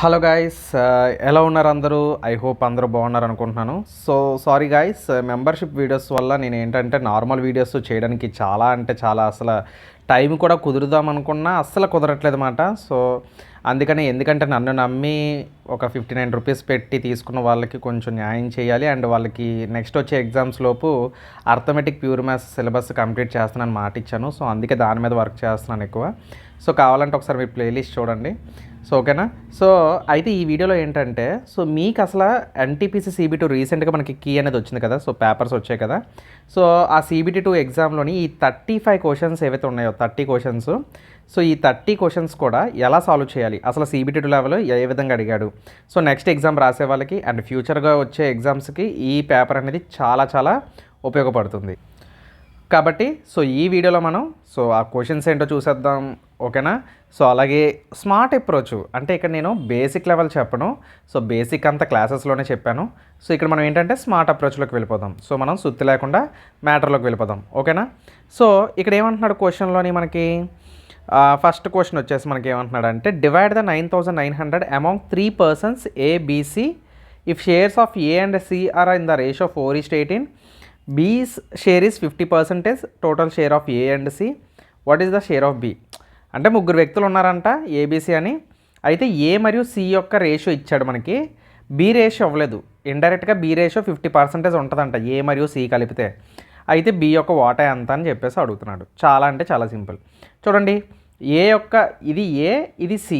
Hello guys, ఎలా ఉన్నారు అందరూ? ఐ హోప్ అందరూ బాగున్నారు అనుకుంటున్నాను. So sorry guys, membership videos వల్ల నేను ఏంటంటే నార్మల్ వీడియోస్ చేయడానికి చాలా అంటే చాలా అసలు టైం కూడా కుదురుదాం అనుకున్నా అస్సలు కుదరట్లేదు అన్నమాట. సో అందుకని ఎందుకంటే నన్ను నమ్మి ఒక 59 రూపీస్ పెట్టి తీసుకున్న వాళ్ళకి కొంచెం న్యాయం చేయాలి. అండ్ వాళ్ళకి నెక్స్ట్ వచ్చే ఎగ్జామ్స్ లోపు arithmetic pure maths syllabus complete చేస్తానని మాట ఇచ్చాను. సో అందుకే దాని మీద వర్క్ చేస్తున్నాను ఎక్కువ. సో కావాలంటే ఒకసారి మీరు ప్లేలిస్ట్ చూడండి. సో ఓకేనా. సో అయితే ఈ వీడియోలో ఏంటంటే, సో మీకు అసలు ఎన్టీపీసీ CBT రీసెంట్గా మనకి కీ అనేది వచ్చింది కదా. సో పేపర్స్ వచ్చాయి కదా. సో ఆ CBT ఎగ్జామ్లోని ఈ 35 క్వశ్చన్స్ ఏవైతే ఉన్నాయో 30 క్వశ్చన్స్, సో ఈ 30 క్వశ్చన్స్ కూడా ఎలా సాల్వ్ చేయాలి, అసలు CBT లెవెల్ ఏ విధంగా అడిగాడు, సో నెక్స్ట్ ఎగ్జామ్ రాసే వాళ్ళకి అండ్ ఫ్యూచర్గా వచ్చే ఎగ్జామ్స్కి ఈ పేపర్ అనేది చాలా చాలా ఉపయోగపడుతుంది. కాబట్టి సో ఈ వీడియోలో మనం సో ఆ క్వశ్చన్స్ ఏంటో చూసేద్దాం. ఓకేనా. సో అలాగే స్మార్ట్ అప్రోచ్ అంటే ఇక్కడ నేను బేసిక్ లెవెల్ చెప్పను. సో బేసిక్ అంతా క్లాసెస్లోనే చెప్పాను. సో ఇక్కడ మనం ఏంటంటే స్మార్ట్ అప్రోచ్లోకి వెళ్ళిపోదాం. సో మనం సుత్తి లేకుండా మ్యాటర్లోకి వెళ్ళిపోదాం. ఓకేనా. సో ఇక్కడ ఏమంటున్నాడు క్వశ్చన్లోని మనకి ఫస్ట్ క్వశ్చన్ వచ్చేసి మనకి ఏమంటున్నాడు అంటే, divide the 9900 among 3 persons ABC if shares of A and C are in the ratio 4:18. B's share is 50%, total share of A and C. What is the share of B? అంటే ముగ్గురు వ్యక్తులు ఉన్నారంట ABC అని. అయితే A మరియు C యొక్క ratio ఇచ్చాడు మనకి. B రేషియో అవ్వలేదు. ఇండైరెక్ట్గా B రేషియో 50% ఉంటుందంట A మరియు C కలిపితే. అయితే B యొక్క వాటా ఎంత అని చెప్పేసి అడుగుతున్నాడు. చాలా అంటే చాలా సింపుల్. చూడండి, ఏ యొక్క ఇది A, ఇది C.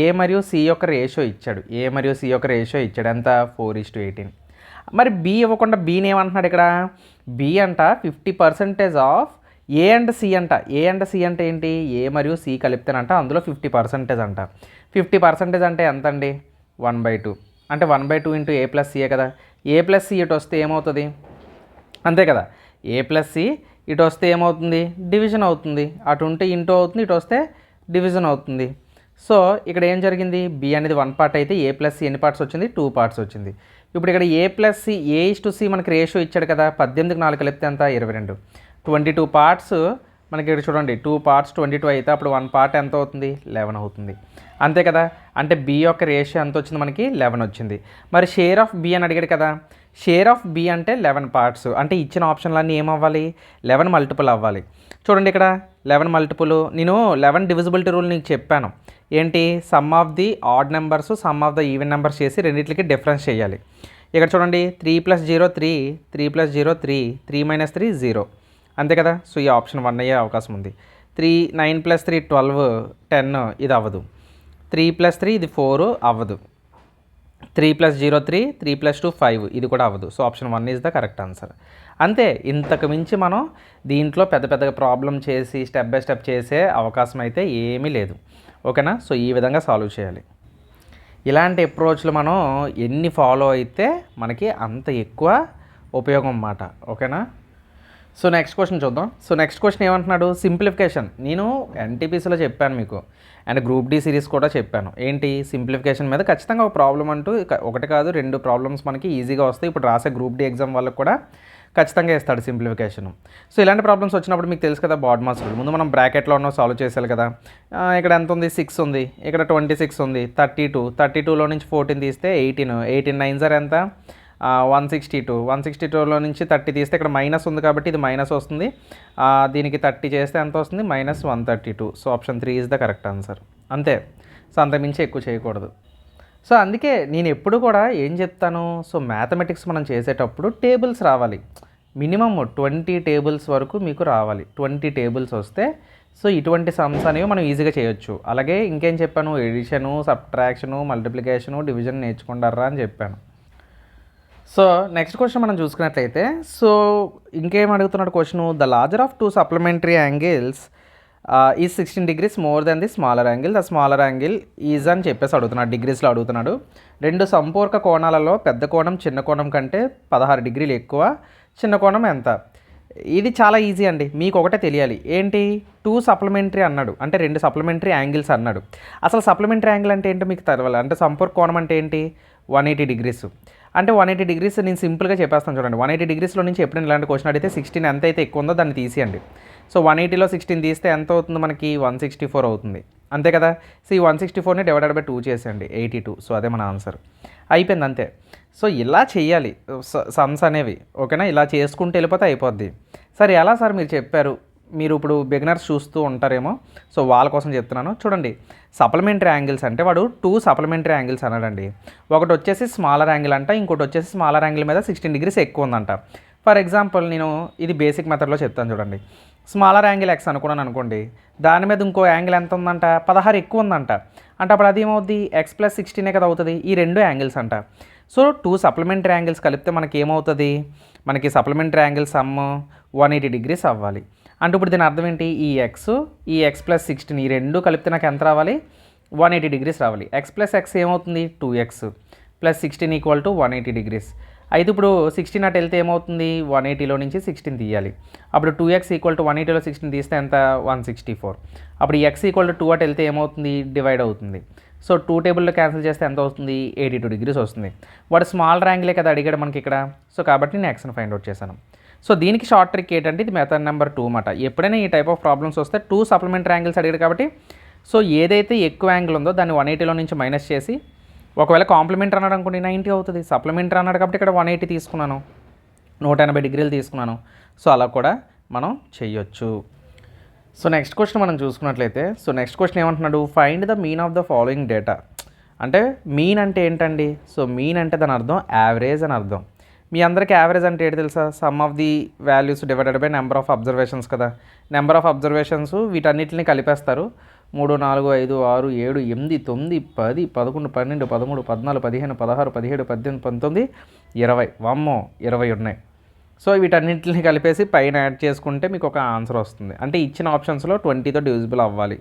ఏ మరియు C యొక్క రేషియో ఇచ్చాడు. A మరియు C యొక్క రేషియో ఇచ్చాడు ఎంత? 4:18. మరి B ఇవ్వకుండా Bని ఏమంటున్నాడు ఇక్కడ? B అంట 50% ఆఫ్ A అండ్ C అంట. A అండ్ C అంటే ఏంటి? A మరియు C కలిపితేనంట అందులో 50% అంట. 50% అంటే ఎంత అండి? 1/2. అంటే 1/2 ఇంటూ A ప్లస్ C కదా. A ప్లస్ C ఇటు వస్తే ఏమవుతుంది? అంతే కదా. A ప్లస్ C ఇటు వస్తే ఏమవుతుంది? డివిజన్ అవుతుంది. అటు ఉంటే ఇంటూ అవుతుంది, ఇటు వస్తే డివిజన్ అవుతుంది. సో ఇక్కడ ఏం జరిగింది? B అనేది 1 పార్ట్ అయితే A ప్లస్ C ఎన్ని పార్ట్స్ వచ్చింది? 2 పార్ట్స్ వచ్చింది. ఇప్పుడు ఇక్కడ A ప్లస్ C A/C మనకి రేషియో ఇచ్చాడు కదా. 18కి 4 కలిపితే ఎంత? 22. 22 పార్ట్స్ మనకి ఇక్కడ చూడండి. 2 పార్ట్స్ 22 అయితే అప్పుడు 1 పార్ట్ ఎంత అవుతుంది? 11 అవుతుంది. అంతే కదా. అంటే B యొక్క రేషియో ఎంత వచ్చింది మనకి? 11 వచ్చింది. మరి షేర్ ఆఫ్ B అని అడిగాడు కదా. షేర్ ఆఫ్ B అంటే 11 పార్ట్స్. అంటే ఇచ్చిన ఆప్షన్లన్నీ ఏమవ్వాలి? 11 మల్టిపుల్ అవ్వాలి. చూడండి ఇక్కడ 11 మల్టిపుల్. నేను 11 డివిజిబిలిటీ రూల్ నీకు చెప్పాను. ఏంటి? Some of the odd numbers, some of the even numbers చేసి రెండింటికి డిఫరెన్స్ చేయాలి. ఇక్కడ చూడండి 3 + 0 3, 3 + 0 3, 3 - 3 0. అంతే కదా. సో ఈ ఆప్షన్ 1 అయ్యే అవకాశం ఉంది. 9 + 3 12, 10 ఇది అవ్వదు. 3 + 3 ఇది 4 అవ్వదు. 3 + 0 3, 3 + 2 5 ఇది కూడా అవ్వదు. So option 1 is the correct answer. అంతే. ఇంతకు మించి మనం దీంట్లో పెద్ద పెద్దగా ప్రాబ్లం చేసి స్టెప్ బై స్టెప్ చేసే అవకాశం అయితే ఏమీ లేదు. ఓకేనా. సో ఈ విధంగా సాల్వ్ చేయాలి. ఇలాంటి అప్రోచ్లు మనం ఎన్ని ఫాలో అయితే మనకి అంత ఎక్కువ ఉపయోగం అన్నమాట. ఓకేనా. సో నెక్స్ట్ క్వశ్చన్ చూద్దాం. సో నెక్స్ట్ క్వశ్చన్ ఏమంటున్నాడు? సింప్లిఫికేషన్. నేను ఎన్టీపీసీలో చెప్పాను మీకు, అండ్ గ్రూప్ డి సిరీస్ కూడా చెప్పాను. ఏంటి? సింప్లిఫికేషన్ మీద ఖచ్చితంగా ఒక ప్రాబ్లం అంటూ ఒకటి కాదు 2 ప్రాబ్లమ్స్ మనకి ఈజీగా వస్తాయి. ఇప్పుడు రాసే గ్రూప్ డి ఎగ్జామ్ వాళ్ళకి కూడా ఖచ్చితంగా ఇస్తాడు సింప్లిఫికేషన్. సో ఇలాంటి ప్రాబ్లమ్స్ వచ్చినప్పుడు మీకు తెలుసు కదా, బాడ్ మాస్ రూల్. ముందు మనం బ్రాకెట్లో ఉన్న సాల్వ్ చేసేయాలి కదా. ఇక్కడ ఎంత ఉంది? 6 ఉంది. ఇక్కడ 26 ఉంది. 32, 32లో నుంచి 14 తీస్తే 18, 18 9 సార్ ఎంత? 162, 162లో నుంచి 30 తీస్తే ఇక్కడ మైనస్ ఉంది కాబట్టి ఇది మైనస్ వస్తుంది. దీనికి 30 చేస్తే ఎంత వస్తుంది? -132. So option 3 is the correct answer. అంతే. సో అంతకుమించి ఎక్కువ చేయకూడదు. సో అందుకే నేను ఎప్పుడు కూడా ఏం చెప్తాను, సో మ్యాథమెటిక్స్ మనం చేసేటప్పుడు టేబుల్స్ రావాలి. మినిమమ్ 20 టేబుల్స్ వరకు మీకు రావాలి. 20 టేబుల్స్ వస్తే సో ఇటువంటి సమ్స్ అనేవి మనం ఈజీగా చేయొచ్చు. అలాగే ఇంకేం చెప్పాను? ఎడిషను, సబ్ట్రాక్షను, మల్టిప్లికేషను, డివిజన్ నేర్చుకుంటారా అని చెప్పాను. సో నెక్స్ట్ క్వశ్చన్ మనం చూసుకున్నట్లయితే, సో ఇంకేం అడుగుతున్నాడు question? The larger of 2 supplementary angles is 16 degrees more than the smaller angle. The smaller angle is అని చెప్పేసి అడుగుతున్నాడు. డిగ్రీస్లో అడుగుతున్నాడు. 2 సంపూర్క కోణాలలో పెద్ద కోణం చిన్న కోణం కంటే 16 డిగ్రీలు ఎక్కువ. చిన్న కోణం ఎంత? ఇది చాలా ఈజీ అండి. మీకు ఒకటే తెలియాలి. ఏంటి? 2 సప్లిమెంటరీ అన్నాడు అంటే 2 సప్లిమెంటరీ యాంగిల్స్ అన్నాడు. అసలు సప్లిమెంటరీ యాంగిల్ అంటే ఏంటో మీకు తెలవాలి. అంటే సంపూర్క కోణం అంటే ఏంటి? 180 degrees. అంటే 180 degrees నేను సింపుల్గా చెప్పేస్తాను చూడండి. 180 degreesలో నుంచి ఎప్పుడైనా ఇలాంటి క్వశ్చన్ అడిగితే 16 ఎంత అయితే ఎక్కువ ఉందో దాన్ని తీసేయండి. సో 180లో 16 తీస్తే ఎంత అవుతుంది మనకి? 164 అవుతుంది. అంతే కదా. సో ఈ 164ని డివైడెడ్ బై 2 చేసేయండి, 82. సో అదే మన ఆన్సర్, అయిపోయింది అంతే. సో ఇలా చేయాలి సమ్స్ అనేవి, ఓకేనా. ఇలా చేసుకుంటూ వెళ్ళిపోతే అయిపోద్ది. సరే ఎలా సార్ మీరు చెప్పారు, మీరు ఇప్పుడు బిగినర్స్ చూస్తూ ఉంటారేమో, సో వాళ్ళ కోసం చెప్తున్నాను చూడండి. సప్లిమెంటరీ యాంగిల్స్ అంటే వాడు 2 సప్లిమెంటరీ యాంగిల్స్ అన్నాడండి. ఒకటి వచ్చేసి స్మాలర్ యాంగిల్ అంట, ఇంకోటి వచ్చేసి స్మాలర్ యాంగిల్ మీద 16 degrees ఎక్కువ ఉందంట. ఫర్ ఎగ్జాంపుల్ నేను ఇది బేసిక్ మెథడ్లో చెప్తాను చూడండి. స్మాలర్ యాంగిల్ ఎక్స్ అనుకున్నాను అనుకోండి, దాని మీద ఇంకో యాంగిల్ ఎంత ఉందంట, 16 ఎక్కువ ఉందంట. అంటే అప్పుడు అది ఏమవుద్ది, ఎక్స్ ప్లస్ 16 కదా అవుతుంది. ఈ రెండు యాంగిల్స్ అంట. సో 2 సప్లిమెంటరీ యాంగిల్స్ కలిపితే మనకి ఏమవుతుంది, మనకి సప్లిమెంటరీ యాంగిల్ సమ్ 180 degrees అవ్వాలి. అంటే ఇప్పుడు దీని అర్థం ఏంటి, ఈ ఎక్స్ ప్లస్ 16 ఈ రెండు కలిపితే నాకు ఎంత రావాలి, 180 degrees రావాలి. ఎక్స్ ప్లస్ ఎక్స్ ఏమవుతుంది, 2x plus 16 equal to 180 degrees. అయితే ఇప్పుడు 16 అటు వెళ్తే ఏమవుతుంది, 180లో నుంచి 16 తీయాలి. అప్పుడు 2x ఈక్వల్ టు 180లో 16 తీస్తే ఎంత, 164. అప్పుడు ఎక్స్ ఈక్వల్ టు 2 అటు వెళ్తే ఏమవుతుంది, డివైడ్ అవుతుంది. సో 2 టేబుల్లో క్యాన్సిల్ చేస్తే ఎంత అవుతుంది, 82 degrees వస్తుంది. వాడు స్మాల్ యాంగిలే కదా అడిగాడు మనకి ఇక్కడ. సో కాబట్టి నేను ఎక్స్ని ఫైండ్ అవుట్ చేశాను. సో దీనికి షార్ట్ ట్రిక్ ఏంటంటే ఇది మెథడ్ నెంబర్ 2 మాట. ఎప్పుడైనా ఈ టైప్ ఆఫ్ ప్రాబ్లమ్స్ వస్తే 2 సప్లిమెంటరీ యాంగిల్స్ అడిగాడు కాబట్టి, సో ఏదైతే ఎక్కువ యాంగిల్ ఉందో దాన్ని 180లో నుంచి మైనస్ చేసి, ఒకవేళ కాంప్లిమెంటరీ అన్నాడు అనుకోండి 90 అవుతుంది. సప్లిమెంటరీ అన్నాడు కాబట్టి ఇక్కడ 180 తీసుకున్నాను, 180 degrees తీసుకున్నాను. సో అలా కూడా మనం చెయ్యొచ్చు. సో నెక్స్ట్ క్వశ్చన్ మనం చూసుకున్నట్లయితే, సో నెక్స్ట్ క్వశ్చన్ ఏమంటున్నాడు, find the mean of the following data. అంటే మీన్ అంటే ఏంటండి, సో మీన్ అంటే దాని అర్థం యావరేజ్ అని అర్థం. మీ అందరికీ యావరేజ్ అంటే ఏంటి తెలుసా, some of the values divided by number of observations కదా. నెంబర్ ఆఫ్ అబ్జర్వేషన్స్ వీటన్నిటిని కలిపేస్తారు. 3, 4, 5, 6, 7, 8, 9, 10, 11, 12, 13, 14, 15, 16, 17, 18, 19, 20. వామ్మో 20 ఉన్నాయి. సో వీటన్నింటిని కలిపేసి పైన యాడ్ చేసుకుంటే మీకు ఒక ఆన్సర్ వస్తుంది. అంటే ఇచ్చిన ఆప్షన్స్లో 20తో డివిజిబుల్ అవ్వాలి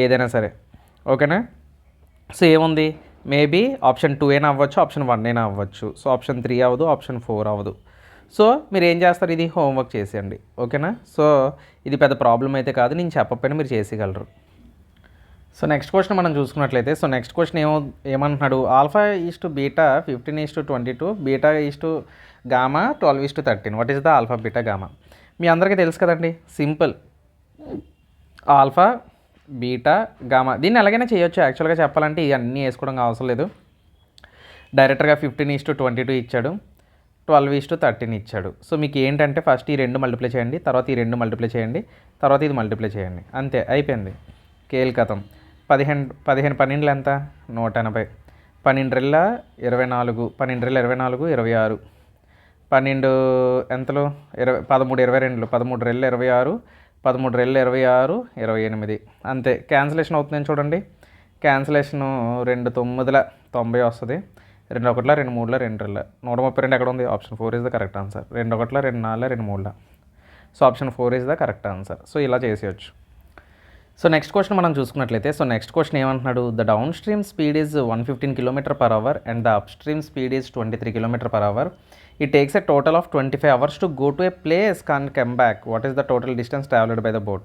ఏదైనా సరే, ఓకేనా. సో ఏముంది, మేబీ ఆప్షన్ 2 అయినా అవ్వచ్చు, ఆప్షన్ 1 అయినా అవ్వచ్చు. సో ఆప్షన్ 3 అవ్వదు, ఆప్షన్ 4 అవ్వదు. సో మీరు ఏం చేస్తారు, ఇది హోంవర్క్ చేసేయండి, ఓకేనా. సో ఇది పెద్ద ప్రాబ్లం అయితే కాదు, నేను చెప్పకపోయినా మీరు చేసేయగలరు. సో నెక్స్ట్ క్వశ్చన్ మనం చూసుకున్నట్లయితే, సో నెక్స్ట్ క్వశ్చన్ ఏమంటున్నాడు, alpha is to beta 15:22, beta is to gamma 12:13. What is the alpha beta gamma. మీ అందరికీ తెలుసు కదండి, సింపుల్. ఆల్ఫా బీటా గామా దీన్ని ఎలాగైనా చేయొచ్చు. యాక్చువల్గా చెప్పాలంటే ఇవన్నీ వేసుకోవడం అవసరం లేదు. డైరెక్ట్గా 15:22 ఇచ్చాడు, 12:13 ఇచ్చాడు. సో మీకు ఏంటంటే ఫస్ట్ ఈ 2 మల్టిప్లై చేయండి, తర్వాత ఈ 2 మల్టిప్లై చేయండి, తర్వాత ఇది మల్టిప్లై చేయండి, అంతే అయిపోయింది. కేల్కతం. 15 12 ఎంత, 180. 12 24, 12 24, 26. 12 ఎంతలో 13 22, 13 26, 13 26, 28. అంతే క్యాన్సిలేషన్ అవుతుందని చూడండి. క్యాన్సిలేషను 2 9ల 90 వస్తుంది, 2 1ల 2 3ల 2 2ల 132 ఎక్కడ ఉంది, option 4 is the correct answer. 2 1ల 2 4ల 2 3ల. So option 4 is the correct answer. So ఇలా చేసేయచ్చు. సో నెక్స్ట్ క్వశ్చన్ మనం చూసుకున్నట్లయితే, సో నెక్స్ట్ క్వశ్చన్ ఏమంటున్నాడు, the downstream speed is 115 km/h and the upstream speed is 23 km/h. It takes a total of 25 hours to go to a place can come back. What is the total distance travelled by the boat.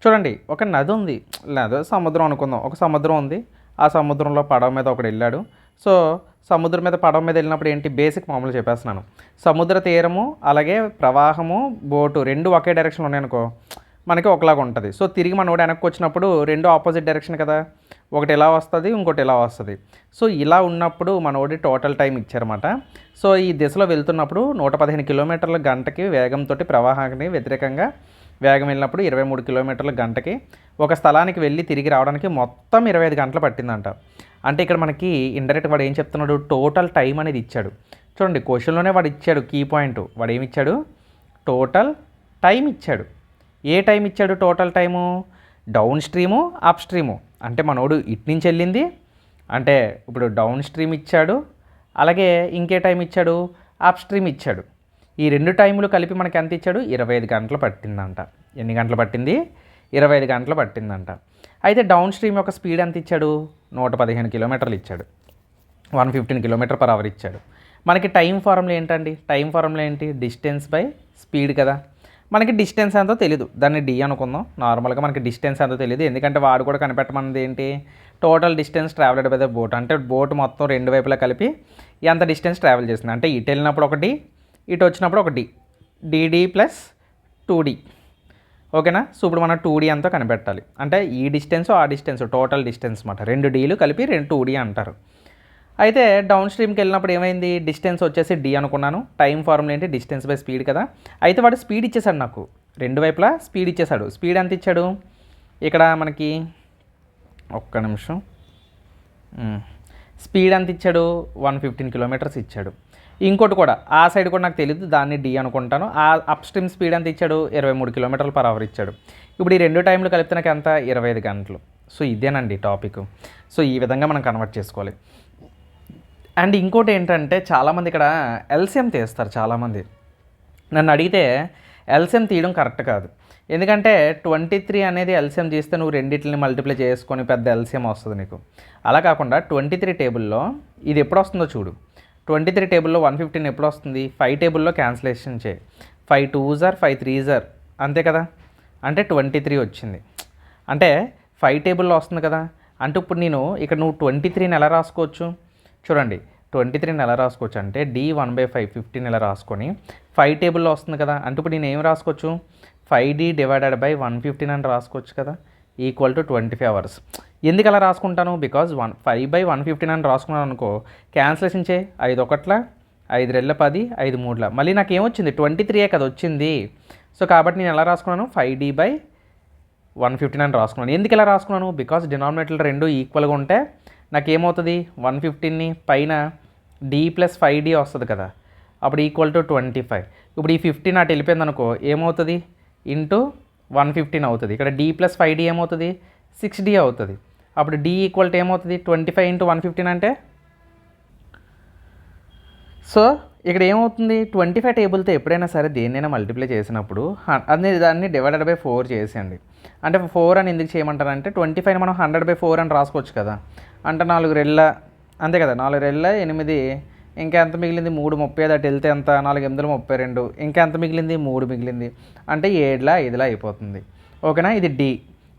చూడండి, ఒక నది ఉంది, లేదా సముద్రం అనుకుందాం. ఒక సముద్రం ఉంది, ఆ సముద్రంలో పడవ మీద ఒకడు వెళ్ళాడు. సో సముద్రం మీద పడవ మీద వెళ్ళినప్పుడు ఏంటి, బేసిక్ మామూలు చెప్పేస్తున్నాను. సముద్ర తీరము అలాగే ప్రవాహము బోటు రెండు ఒకే డైరెక్షన్ ఉన్నాయనుకో, మనకి ఒకలాగా ఉంటుంది. సో తిరిగి మనోడు వెనక్కి వచ్చినప్పుడు రెండు ఆపోజిట్ డైరెక్షన్ కదా, ఒకటి ఇలా వస్తుంది, ఇంకోటి ఇలా వస్తుంది. సో ఇలా ఉన్నప్పుడు మనోడి టోటల్ టైం ఇచ్చారన్నమాట. సో ఈ దిశలో వెళ్తున్నప్పుడు 115 కిలోమీటర్ల గంటకి వేగంతో ప్రవాహానికి వ్యతిరేకంగా వేగం వెళ్ళినప్పుడు 23 కిలోమీటర్ల గంటకి ఒక స్థలానికి వెళ్ళి తిరిగి రావడానికి మొత్తం 25 గంటలు పట్టిందంట. అంటే ఇక్కడ మనకి ఇండైరెక్ట్ వాడు ఏం చెప్తున్నాడు, టోటల్ టైం అనేది ఇచ్చాడు. చూడండి క్వశ్చన్లోనే వాడు ఇచ్చాడు కీ పాయింట్. వాడు ఏమి ఇచ్చాడు, టోటల్ టైం ఇచ్చాడు. ఏ టైం ఇచ్చాడు, total time down stream up stream. అంటే మనోడు ఇటు నుంచి వెళ్ళింది, అంటే ఇప్పుడు డౌన్ స్ట్రీమ్ ఇచ్చాడు, అలాగే ఇంకే టైం ఇచ్చాడు, అప్ స్ట్రీమ్ ఇచ్చాడు. ఈ రెండు టైములు కలిపి మనకి ఎంత ఇచ్చాడు, 25 గంటలు పట్టిందంట. ఎన్ని గంటలు పట్టింది, 25 గంటలు పట్టిందంట. అయితే డౌన్ స్ట్రీమ్ యొక్క స్పీడ్ ఎంత ఇచ్చాడు, 115 కిలోమీటర్లు ఇచ్చాడు, 115 km/h ఇచ్చాడు. మనకి టైం ఫార్ములా ఏంటండి, టైం ఫార్ములా ఏంటి, డిస్టెన్స్ బై స్పీడ్ కదా. మనకి డిస్టెన్స్ ఎంతో తెలీదు, దాన్ని డి అనుకుందాం. నార్మల్గా మనకి డిస్టెన్స్ ఎంతో తెలియదు, ఎందుకంటే వాడు కూడా కనిపెట్టమన్నది ఏంటి, total distance travelled by the boat. అంటే బోట్ మొత్తం రెండు వైపులా కలిపి ఎంత డిస్టెన్స్ ట్రావెల్ చేసింది. అంటే ఇటు వెళ్ళినప్పుడు ఒకటి, ఇటు వచ్చినప్పుడు ఒకటి, డిడి ప్లస్ 2D. ఓకేనా. సో ఇప్పుడు మనం 2D అంతా కనిపెట్టాలి. అంటే ఈ డిస్టెన్స్ ఆ డిస్టెన్స్ టోటల్ డిస్టెన్స్ అనమాట. 2 Dలు కలిపి 2D అంటారు. అయితే డౌన్ స్ట్రీమ్కి వెళ్ళినప్పుడు ఏమైంది, డిస్టెన్స్ వచ్చేసి D అనుకున్నాను. టైం ఫార్ములా ఏంటి, డిస్టెన్స్ బై స్పీడ్ కదా. అయితే వాడు స్పీడ్ ఇచ్చేసాడు నాకు, రెండు వైపులా స్పీడ్ ఇచ్చేసాడు. స్పీడ్ ఎంత ఇచ్చాడు ఇక్కడ మనకి, ఒక్క నిమిషం, స్పీడ్ ఎంత ఇచ్చాడు, 115 కిలోమీటర్స్ ఇచ్చాడు. ఇంకోటి కూడా ఆ సైడ్ కూడా నాకు తెలియదు, దాన్ని D అనుకుంటాను. ఆ అప్ స్ట్రీమ్ స్పీడ్ ఎంత ఇచ్చాడు, 23 కిలోమీటర్ల పర్ అవర్ ఇచ్చాడు. ఇప్పుడు ఈ రెండు టైంలు కలిపితే నాకు ఎంత, 25 గంటలు. సో ఇదేనండి టాపిక్. సో ఈ విధంగా మనం కన్వర్ట్ చేసుకోవాలి. అండ్ ఇంకోటి ఏంటంటే చాలామంది ఇక్కడ ఎల్సిఎం తీస్తారు. చాలామంది నన్ను అడిగితే ఎల్సిఎం తీయడం కరెక్ట్ కాదు. ఎందుకంటే 23 అనేది ఎల్సిఎం తీస్తే నువ్వు రెండింటిని మల్టిప్లై చేసుకొని పెద్ద ఎల్సిఎం వస్తుంది నీకు. అలా కాకుండా 23 టేబుల్లో ఇది ఎప్పుడు వస్తుందో చూడు. 23 టేబుల్లో 115 ఎప్పుడు వస్తుంది, 5 టేబుల్లో క్యాన్సిలేషన్ చేయి. 5 2s are 5 3s are, అంతే కదా. అంటే 23 వచ్చింది. అంటే 5 టేబుల్లో వస్తుంది కదా. అంటే ఇప్పుడు నేను ఇక్కడ నువ్వు 23ని ఎలా రాసుకోవచ్చు చూడండి. 23ని ఎలా రాసుకోవచ్చు అంటే D1/5 15 ఇలా రాసుకొని 5 టేబుల్లో వస్తుంది కదా. అంటే ఇప్పుడు నేను ఏం రాసుకోవచ్చు, 5D డివైడెడ్ బై 115 అని రాసుకోవచ్చు కదా, ఈక్వల్ టు 25 అవర్స్. ఎందుకు అలా రాసుకుంటాను, బికాజ్ 5/115 అని రాసుకున్నాను అనుకో, క్యాన్సిలేషన్ చేయి. 5 1 5 2 10 5 3 మళ్ళీ నాకు ఏమొచ్చింది, 23 కదా వచ్చింది. సో కాబట్టి నేను ఎలా రాసుకున్నాను, 5D/115 అని రాసుకున్నాను. ఎందుకు ఇలా రాసుకున్నాను, బికాజ్ డినామినేటర్లు రెండు ఈక్వల్గా ఉంటే నాకు ఏమవుతుంది, 115ని పైన D + 5D వస్తుంది కదా, అప్పుడు ఈక్వల్ టు 25. ఇప్పుడు ఈ 15 అటు వెళ్ళిపోయింది అనుకో, ఏమవుతుంది, ఇంటూ 115 అవుతుంది. ఇక్కడ D + 5D ఏమవుతుంది, 6D అవుతుంది. అప్పుడు D ఈక్వల్ టు ఏమవుతుంది, 25 × 115 అంటే. సో ఇక్కడ ఏమవుతుంది, 25 టేబుల్తో ఎప్పుడైనా సరే దేన్నైనా మల్టిప్లై చేసినప్పుడు దాన్ని డివైడెడ్ బై 4 చేసేయండి. అంటే 4 అని ఎందుకు చేయమంటారంటే 25ని మనం 100/4 అని రాసుకోవచ్చు కదా. అంటే 4 రెళ్ళ, అంతే కదా, 4 రెళ్ళ 8, ఇంకా ఎంత మిగిలింది 3 35 అటు వెళ్తే ఎంత, 4 8 32, ఇంకా ఎంత మిగిలింది 3 మిగిలింది. అంటే 7 5 అయిపోతుంది. ఓకేనా. ఇది D.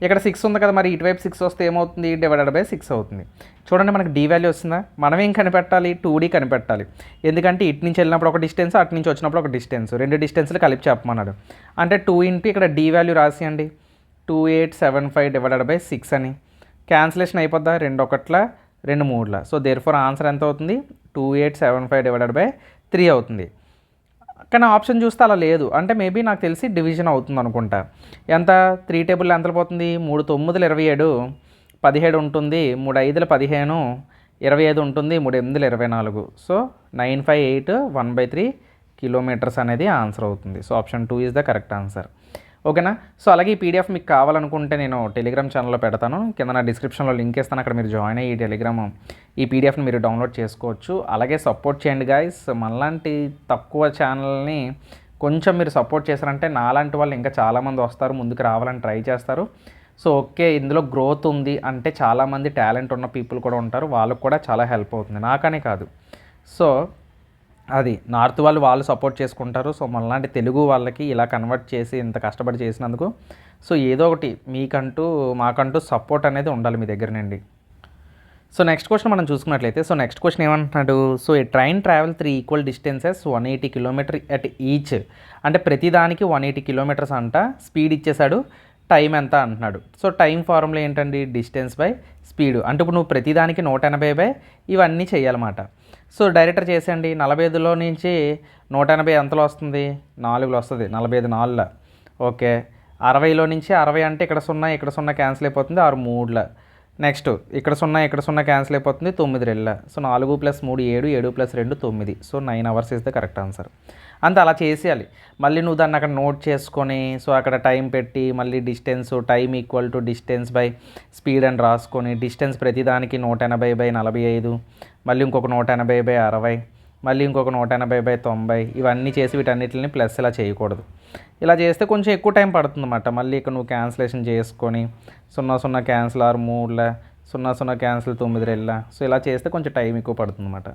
ఇక్కడ 6 ఉంది కదా, మరి ఇటువైపు 6 వస్తే ఏమవుతుంది, డివైడెడ్ బై 6 అవుతుంది. చూడండి మనకి D వాల్యూ వస్తుందా. మనం ఏం కనిపెట్టాలి, 2D కనిపెట్టాలి. ఎందుకంటే ఇటు నుంచి వెళ్ళినప్పుడు ఒక డిస్టెన్స్, అటు నుంచి వచ్చినప్పుడు ఒక డిస్టెన్స్, రెండు డిస్టెన్స్లు కలిపి చెప్పమన్నాడు. అంటే 2 × ఇక్కడ D వాల్యూ రాసియండి, 2875 డివైడెడ్ బై 6 అని. క్యాన్సిలేషన్ అయిపోద్దా, 2 1 2 3. సో దేర్ ఫోర్ ఆన్సర్ ఎంత అవుతుంది, 2875 డివైడెడ్ బై 3 అవుతుంది. కానీ ఆప్షన్ చూస్తే అలా లేదు. అంటే మేబీ నాకు తెలిసి డివిజన్ అవుతుంది అనుకుంటా. ఎంత, 3 టేబుల్లో ఎంత పోతుంది, 3 9 27 17 ఉంటుంది, 3 5 15 25 ఉంటుంది, 3 8 24. సో 958 1/3 కిలోమీటర్స్ అనేది ఆన్సర్ అవుతుంది. So option 2 is the correct answer. ఓకేనా. సో అలాగే ఈ పీడిఎఫ్ మీకు కావాలనుకుంటే నేను టెలిగ్రామ్ ఛానల్లో పెడతాను, కింద నా డిస్క్రిప్షన్లో లింక్ ఇస్తాను, అక్కడ మీరు జాయిన్ అయ్యి ఈ పీడిఎఫ్ని మీరు డౌన్లోడ్ చేసుకోవచ్చు. అలాగే సపోర్ట్ చేయండి గాయస్. మనలాంటి తక్కువ ఛానల్ని కొంచెం మీరు సపోర్ట్ చేశారంటే నాలాంటి వాళ్ళు ఇంకా చాలామంది వస్తారు, ముందుకు రావాలని ట్రై చేస్తారు. సో ఓకే, ఇందులో గ్రోత్ ఉంది అంటే చాలామంది టాలెంట్ ఉన్న పీపుల్ కూడా ఉంటారు, వాళ్ళకు కూడా చాలా హెల్ప్ అవుతుంది, నాకనే కాదు. సో అది నార్త్ వాళ్ళు సపోర్ట్ చేసుకుంటారు. సో మనలాంటి తెలుగు వాళ్ళకి ఇలా కన్వర్ట్ చేసి ఇంత కష్టపడి చేసినందుకు సో ఏదో ఒకటి మీకంటూ మాకంటూ సపోర్ట్ అనేది ఉండాలి మీ దగ్గర నుండి. సో నెక్స్ట్ క్వశ్చన్ మనం చూసుకున్నట్లయితే, సో నెక్స్ట్ క్వశ్చన్ ఏమంటున్నాడు, so a train travel 3 equal distances 180 kilometre at each. అంటే ప్రతిదానికి 180 కిలోమీటర్స్ అంట, స్పీడ్ ఇచ్చేసాడు, టైం ఎంత అంటున్నాడు. సో టైం ఫార్ములా ఏంటండి, డిస్టెన్స్ బై స్పీడ్. అంటే ఇప్పుడు నువ్వు ప్రతిదానికి 180 ఇవన్నీ చేయాలన్నమాట. సో డైరెక్టర్ చేసేయండి, 45లో నుంచి 180 ఎంతలో వస్తుంది, 4లో వస్తుంది, 45 4. ఓకే, 60లో నుంచి 60 అంటే ఇక్కడ 0 క్యాన్సిల్ అయిపోతుంది, 6 3. నెక్స్ట్ ఇక్కడ 0 క్యాన్సిల్ అయిపోతుంది, 9 2. So 4 + 3 7 7 + 2 9. So 9 hours is the correct answer. అంతే, అలా చేసేయాలి. మళ్ళీ నువ్వు దాన్ని అక్కడ నోట్ చేసుకొని సో అక్కడ టైం పెట్టి మళ్ళీ distance time equal to distance by speed అని రాసుకొని డిస్టెన్స్ ప్రతిదానికి 180/45, మళ్ళీ ఇంకొక 180/60, మళ్ళీ ఇంకొక 180/90, ఇవన్నీ చేసి వీటన్నిటిని ప్లస్ ఇలా చేయకూడదు. ఇలా చేస్తే కొంచెం ఎక్కువ టైం పడుతుంది అన్నమాట. మళ్ళీ ఇక్కడ నువ్వు క్యాన్సిలేషన్ చేసుకొని 0 క్యాన్సిల్ 6 3, 0 క్యాన్సిల్ 9 2. సో ఇలా చేస్తే కొంచెం టైం ఎక్కువ పడుతుంది అన్నమాట.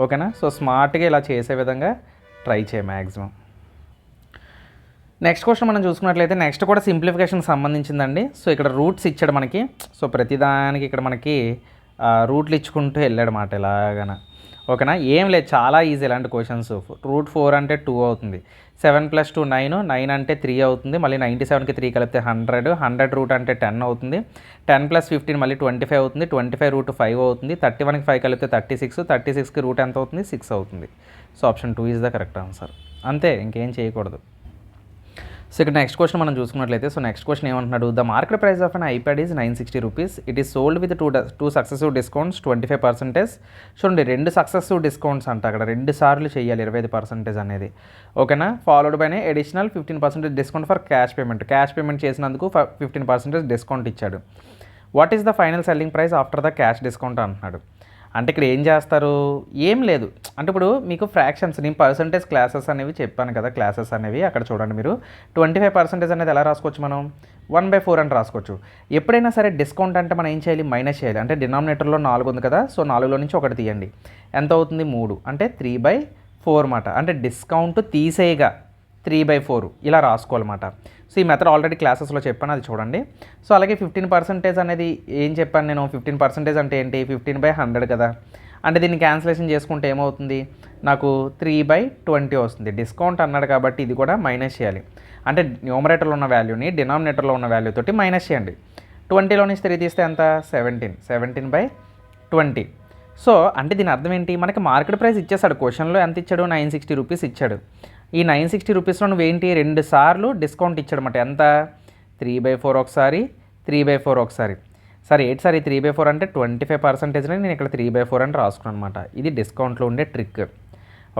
ఓకేనా. సో స్మార్ట్గా ఇలా చేసే విధంగా ట్రై చేయ మ్యాక్సిమం. నెక్స్ట్ క్వశ్చన్ మనం చూసుకున్నట్లయితే నెక్స్ట్ కూడా సింప్లిఫికేషన్కి సంబంధించిందండి. సో ఇక్కడ రూట్స్ ఇచ్చాడు మనకి. సో ప్రతిదానికి ఇక్కడ మనకి రూట్లు ఇచ్చుకుంటూ వెళ్ళాడు మాట ఇలాగన. ఓకేనా, ఏం లేదు, చాలా ఈజీ ఇలాంటి క్వశ్చన్స్. రూట్ 4 అంటే 2 అవుతుంది, 7 + 2 9, 9 అంటే 3 అవుతుంది, మళ్ళీ 97కి 3 కలిపితే 100, 100 రూట్ అంటే 10 అవుతుంది, 10 + 15 మళ్ళీ 25 అవుతుంది, 25 రూట్ 5 అవుతుంది, 31కి 5 కలిపితే 36, 36కి రూట్ ఎంత అవుతుంది, 6 అవుతుంది. So option 2 is the correct answer. అంతే, ఇంకేం చేయకూడదు. సో ఇక్కడ నెక్స్ట్ క్వశ్చన్ మనం చూసుకున్నట్లయితే, సో నెక్స్ట్ క్వశ్చన్ ఏమంటున్నాడు, the market price of an iPad is 960 rupees, it is sold with two successive discounts 25%. చూడండి, 2 సక్సెసివ్ డిస్కౌంట్స్ అంట, అక్కడ 2 సార్లు చేయాలి 25% అనేది. ఓకేనా, followed by additional 15% discount for cash payment, cash payment చేసినందుకు 15% డిస్కౌంట్ ఇచ్చాడు. What is the final selling price after the cash discount అంటున్నాడు. అంటే ఇక్కడ ఏం చేస్తారు, ఏం లేదు. అంటే ఇప్పుడు మీకు ఫ్రాక్షన్స్, నేను పర్సంటేజ్ క్లాసెస్ అనేవి చెప్పాను కదా, క్లాసెస్ అనేవి అక్కడ చూడండి మీరు. 25% అనేది ఎలా రాసుకోవచ్చు, మనం 1/4 అని రాసుకోవచ్చు. ఎప్పుడైనా సరే డిస్కౌంట్ అంటే మనం ఏం చేయాలి, మైనస్ చేయాలి. అంటే డినామినేటర్లో 4 ఉంది కదా, సో 4లో నుంచి 1 తీయండి, ఎంత అవుతుంది 3, అంటే 3/4 మాట. అంటే డిస్కౌంట్ తీసేయగా 3/4 ఇలా రాసుకోవాలన్నమాట. సో ఈ మెథడ్ ఆల్రెడీ క్లాసెస్లో చెప్పాను, అది చూడండి. సో అలాగే 15% అనేది ఏం చెప్పాను నేను, 15% అంటే ఏంటి, 15/100 కదా. అంటే దీన్ని క్యాన్సిలేషన్ చేసుకుంటే ఏమవుతుంది, నాకు 3/20 వస్తుంది. డిస్కౌంట్ అన్నాడు కాబట్టి ఇది కూడా మైనస్ చేయాలి. అంటే న్యూమరేటర్లో ఉన్న వాల్యూని డినామినేటర్లో ఉన్న వాల్యూ తోటి మైనస్ చేయండి. 20లో నుంచి 3 తీస్తే ఎంత, 17/20. సో అంటే దీని అర్థం ఏంటి, మనకి మార్కెట్ ప్రైస్ ఇచ్చేసాడు, క్వశ్చన్లో ఎంత ఇచ్చాడు, 960 రూపీస్ ఇచ్చాడు. ఈ 960 రూపీస్లో నువ్వేంటి 2 సార్లు డిస్కౌంట్ ఇచ్చాడన్నమాట. ఎంత, 3/4 ఒకసారి, 3/4 ఒకసారి. సరే ఏంటి సార్ ఈ 3/4 అంటే 25%, నేను ఇక్కడ 3/4 అని రాసుకున్నాను అనమాట. ఇది డిస్కౌంట్లో ఉండే ట్రిక్.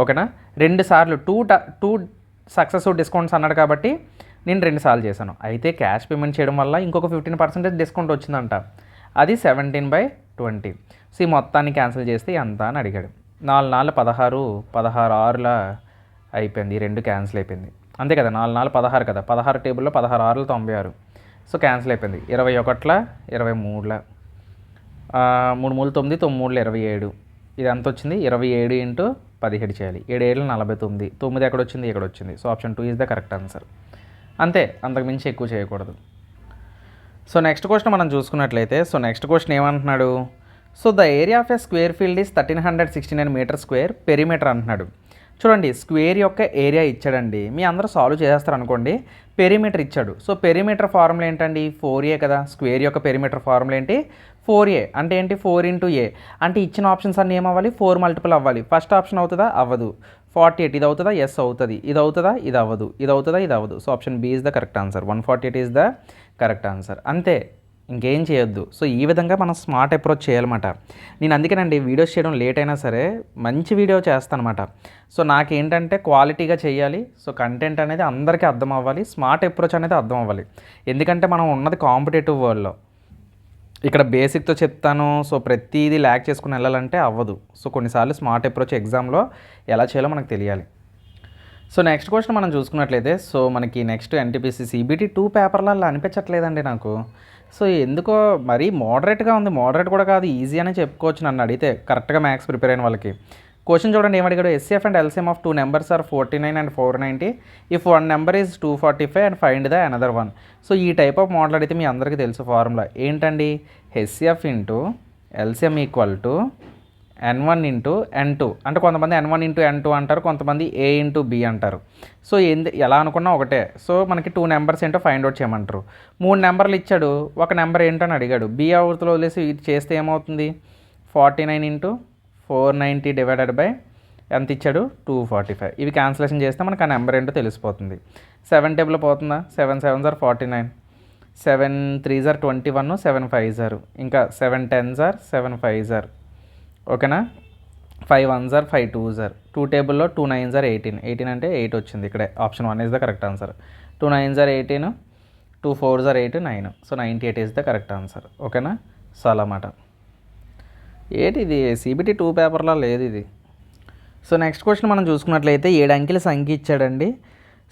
ఓకేనా, 2 సార్లు టూ సక్సెసివ్ డిస్కౌంట్స్ అన్నాడు కాబట్టి నేను 2 సార్లు చేశాను. అయితే క్యాష్ పేమెంట్ చేయడం వల్ల ఇంకొక 15% డిస్కౌంట్ వచ్చిందంట, అది 17/20. సో ఈ మొత్తాన్ని క్యాన్సిల్ చేస్తే ఎంత అని అడిగాడు. 4 4 16, 16 6ల అయిపోయింది, ఈ 2 క్యాన్సిల్ అయిపోయింది. అంతే కదా, 4 4 16 కదా, 16 టేబుల్లో 16 6లు 96. సో క్యాన్సిల్ అయిపోయింది. 21ల 23ల 3 3 9, 9 3 27. ఇది ఎంత వచ్చింది, 27 × 17 చేయాలి, 7 7 49, 9 ఎక్కడ వచ్చింది, ఇక్కడ వచ్చింది. So option 2 is the correct answer. అంతే, అంతకుమించి ఎక్కువ చేయకూడదు. సో నెక్స్ట్ క్వశ్చన్ మనం చూసుకున్నట్లయితే, సో నెక్స్ట్ క్వశ్చన్ ఏమంటున్నాడు, so the area of a square field is 1369 metre square perimeter అంటున్నాడు. చూడండి, స్క్వేర్ యొక్క ఏరియా ఇచ్చాడండి, మీ అందరూ సాల్వ్ చేస్తారు అనుకోండి. పెరిమీటర్ ఇచ్చాడు, సో పెరిమీటర్ ఫార్ములా ఏంటండి, 4a కదా. స్క్వేర్ యొక్క పెరిమీటర్ ఫార్ములా ఏంటి, 4a. అంటే ఏంటి, 4 × a. అంటే ఇచ్చిన ఆప్షన్స్ అన్నీ ఏమవ్వాలి, 4 మల్టిపుల్ అవ్వాలి. ఫస్ట్ ఆప్షన్ అవుతుందా, అవ్వదు. 48 ఇది అవుతుందా, ఎస్ అవుతుంది. ఇది అవుతుందా, ఇది అవ్వదు. ఇది అవుతుందా, ఇది అవ్వదు. So option B is the correct answer. 148 is the correct answer. అంతే, ఇంకేం చేయొద్దు. సో ఈ విధంగా మనం స్మార్ట్ అప్రోచ్ చేయాలన్నమాట. నేను అందుకేనండి వీడియోస్ చేయడం లేట్ అయినా సరే మంచి వీడియో చేస్తానమాట. సో నాకేంటంటే క్వాలిటీగా చేయాలి. సో కంటెంట్ అనేది అందరికీ అర్థం అవ్వాలి, స్మార్ట్ అప్రోచ్ అనేది అర్థం అవ్వాలి. ఎందుకంటే మనం ఉన్నది కాంపిటేటివ్ వరల్డ్లో. ఇక్కడ బేసిక్తో చెప్తాను, సో ప్రతిదీ ల్యాక్ చేసుకుని వెళ్ళాలంటే అవ్వదు. సో కొన్నిసార్లు స్మార్ట్ అప్రోచ్ ఎగ్జామ్లో ఎలా చేయాలో మనకు తెలియాలి. సో నెక్స్ట్ క్వశ్చన్ మనం చూసుకున్నట్లయితే, సో మనకి నెక్స్ట్ ఎన్టీపీసీ CBT 2 పేపర్లో అలా అనిపించట్లేదండి నాకు. సో ఎందుకో మరీ మోడరేట్గా ఉంది. మోడరేట్ కూడా కాదు, ఈజీ అనే చెప్పుకోవచ్చు నన్ను అడిగితే, కరెక్ట్గా మ్యాథ్స్ ప్రిపేర్ అయిన వాళ్ళకి. క్వశ్చన్ చూడండి ఏమడిగాడు, HCF and LCM of 2 numbers are 49 and 490. If 1 number is 245 and find the another one. So ఈ టైప్ ఆఫ్ మోడల్ అడిగితే మీ అందరికీ తెలుసు ఫార్ములా ఏంటండి, HCF × LCM = N1 × N2. అంటే కొంతమంది N1 × N2 అంటారు, కొంతమంది A × B అంటారు. సో ఎలా అనుకున్నా ఒకటే. సో మనకి 2 నెంబర్స్ ఏంటో ఫైండ్ అవుట్ చేయమంటారు. 3 నెంబర్లు ఇచ్చాడు, ఒక నెంబర్ ఏంటని అడిగాడు. B అవతలో వదిలేసి ఇది చేస్తే ఏమవుతుంది, 49 × 490 డివైడెడ్ బై ఎంత ఇచ్చాడు, 245. ఇవి క్యాన్సిలేషన్ చేస్తే మనకు ఆ నెంబర్ ఏంటో తెలిసిపోతుంది. 7 టేబుల్లో పోతుందా, 7 7s are 49, 7 3s are 21, 7 5s are, ఇంకా 7 10s are, 7 5s are. ఓకేనా, 5 1s are, 5 2s are. 2 టేబుల్లో 2 9s are 18. 18 అంటే 8 వచ్చింది. ఇక్కడే option 1 is the correct answer. 2 9s are 18, 2 4s are 8, 9. So 98 is the correct answer. ఓకేనా, సో అన్నమాట. ఏంటి ఇది CBT 2 పేపర్లో లేదు ఇది. సో నెక్స్ట్ క్వశ్చన్ మనం చూసుకున్నట్లయితే 7 అంకెల సంఖ్య ఇచ్చాడండి.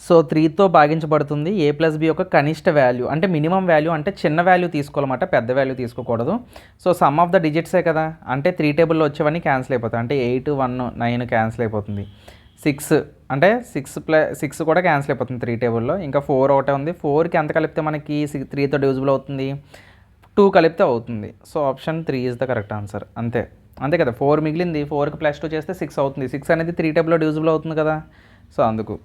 సో 3తో భాగించబడుతుంది. A+B యొక్క కనిష్ట వాల్యూ అంటే మినిమం వాల్యూ, అంటే చిన్న వాల్యూ తీసుకోవాలన్నమాట, పెద్ద వాల్యూ తీసుకోకూడదు. సో సమ్ ఆఫ్ ద డిజిట్సే కదా, అంటే 3 టేబుల్లో వచ్చేవన్నీ క్యాన్సిల్ అయిపోతాయి. అంటే 8 1 9 క్యాన్సిల్ అయిపోతుంది. 6 అంటే 6 కూడా క్యాన్సిల్ అయిపోతుంది 3 టేబుల్లో. ఇంకా 4 ఒకటే ఉంది. 4కి ఎంత కలిపితే మనకి 3తో డివిజిబుల్ అవుతుంది, 2 కలిపితే అవుతుంది. So option 3 is the correct answer. అంతే అంతే కదా, 4 మిగిలింది, 4కి +2 చేస్తే 6 అవుతుంది. 6 అనేది 3 టేబుల్లో డివిజిబుల్ అవుతుంది కదా, సో అందుకు.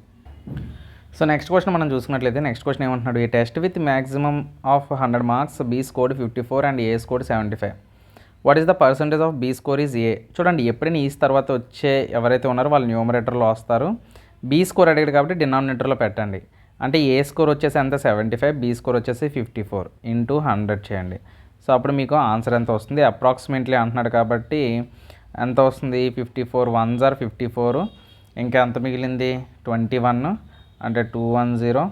సో నెక్స్ట్ క్వశ్చన్ మనం చూసుకున్నట్లయితే నెక్స్ట్ క్వశ్చన్ ఏమంటున్నాడు, ఈ test with maximum of 100 marks B scored 54 and A scored 75. What is the percentage of B score is A. చూడండి, ఎప్పుడైనా ఈస్ తర్వాత వచ్చే ఎవరైతే ఉన్నారో వాళ్ళు న్యూమరేటర్లో వస్తారు. బీ స్కోర్ అడిగాడు కాబట్టి డినామినేటర్లో పెట్టండి. అంటే ఏ స్కోర్ వచ్చేసి ఎంత 75, బీ స్కోర్ వచ్చేసి 54 ఇంటూ 100 చేయండి. సో అప్పుడు మీకు ఆన్సర్ ఎంత వస్తుంది, అప్రాక్సిమేట్లీ అంటున్నాడు కాబట్టి ఎంత వస్తుంది, 54 1s are 54, ఇంకా ఎంత మిగిలింది 21, అంటే 210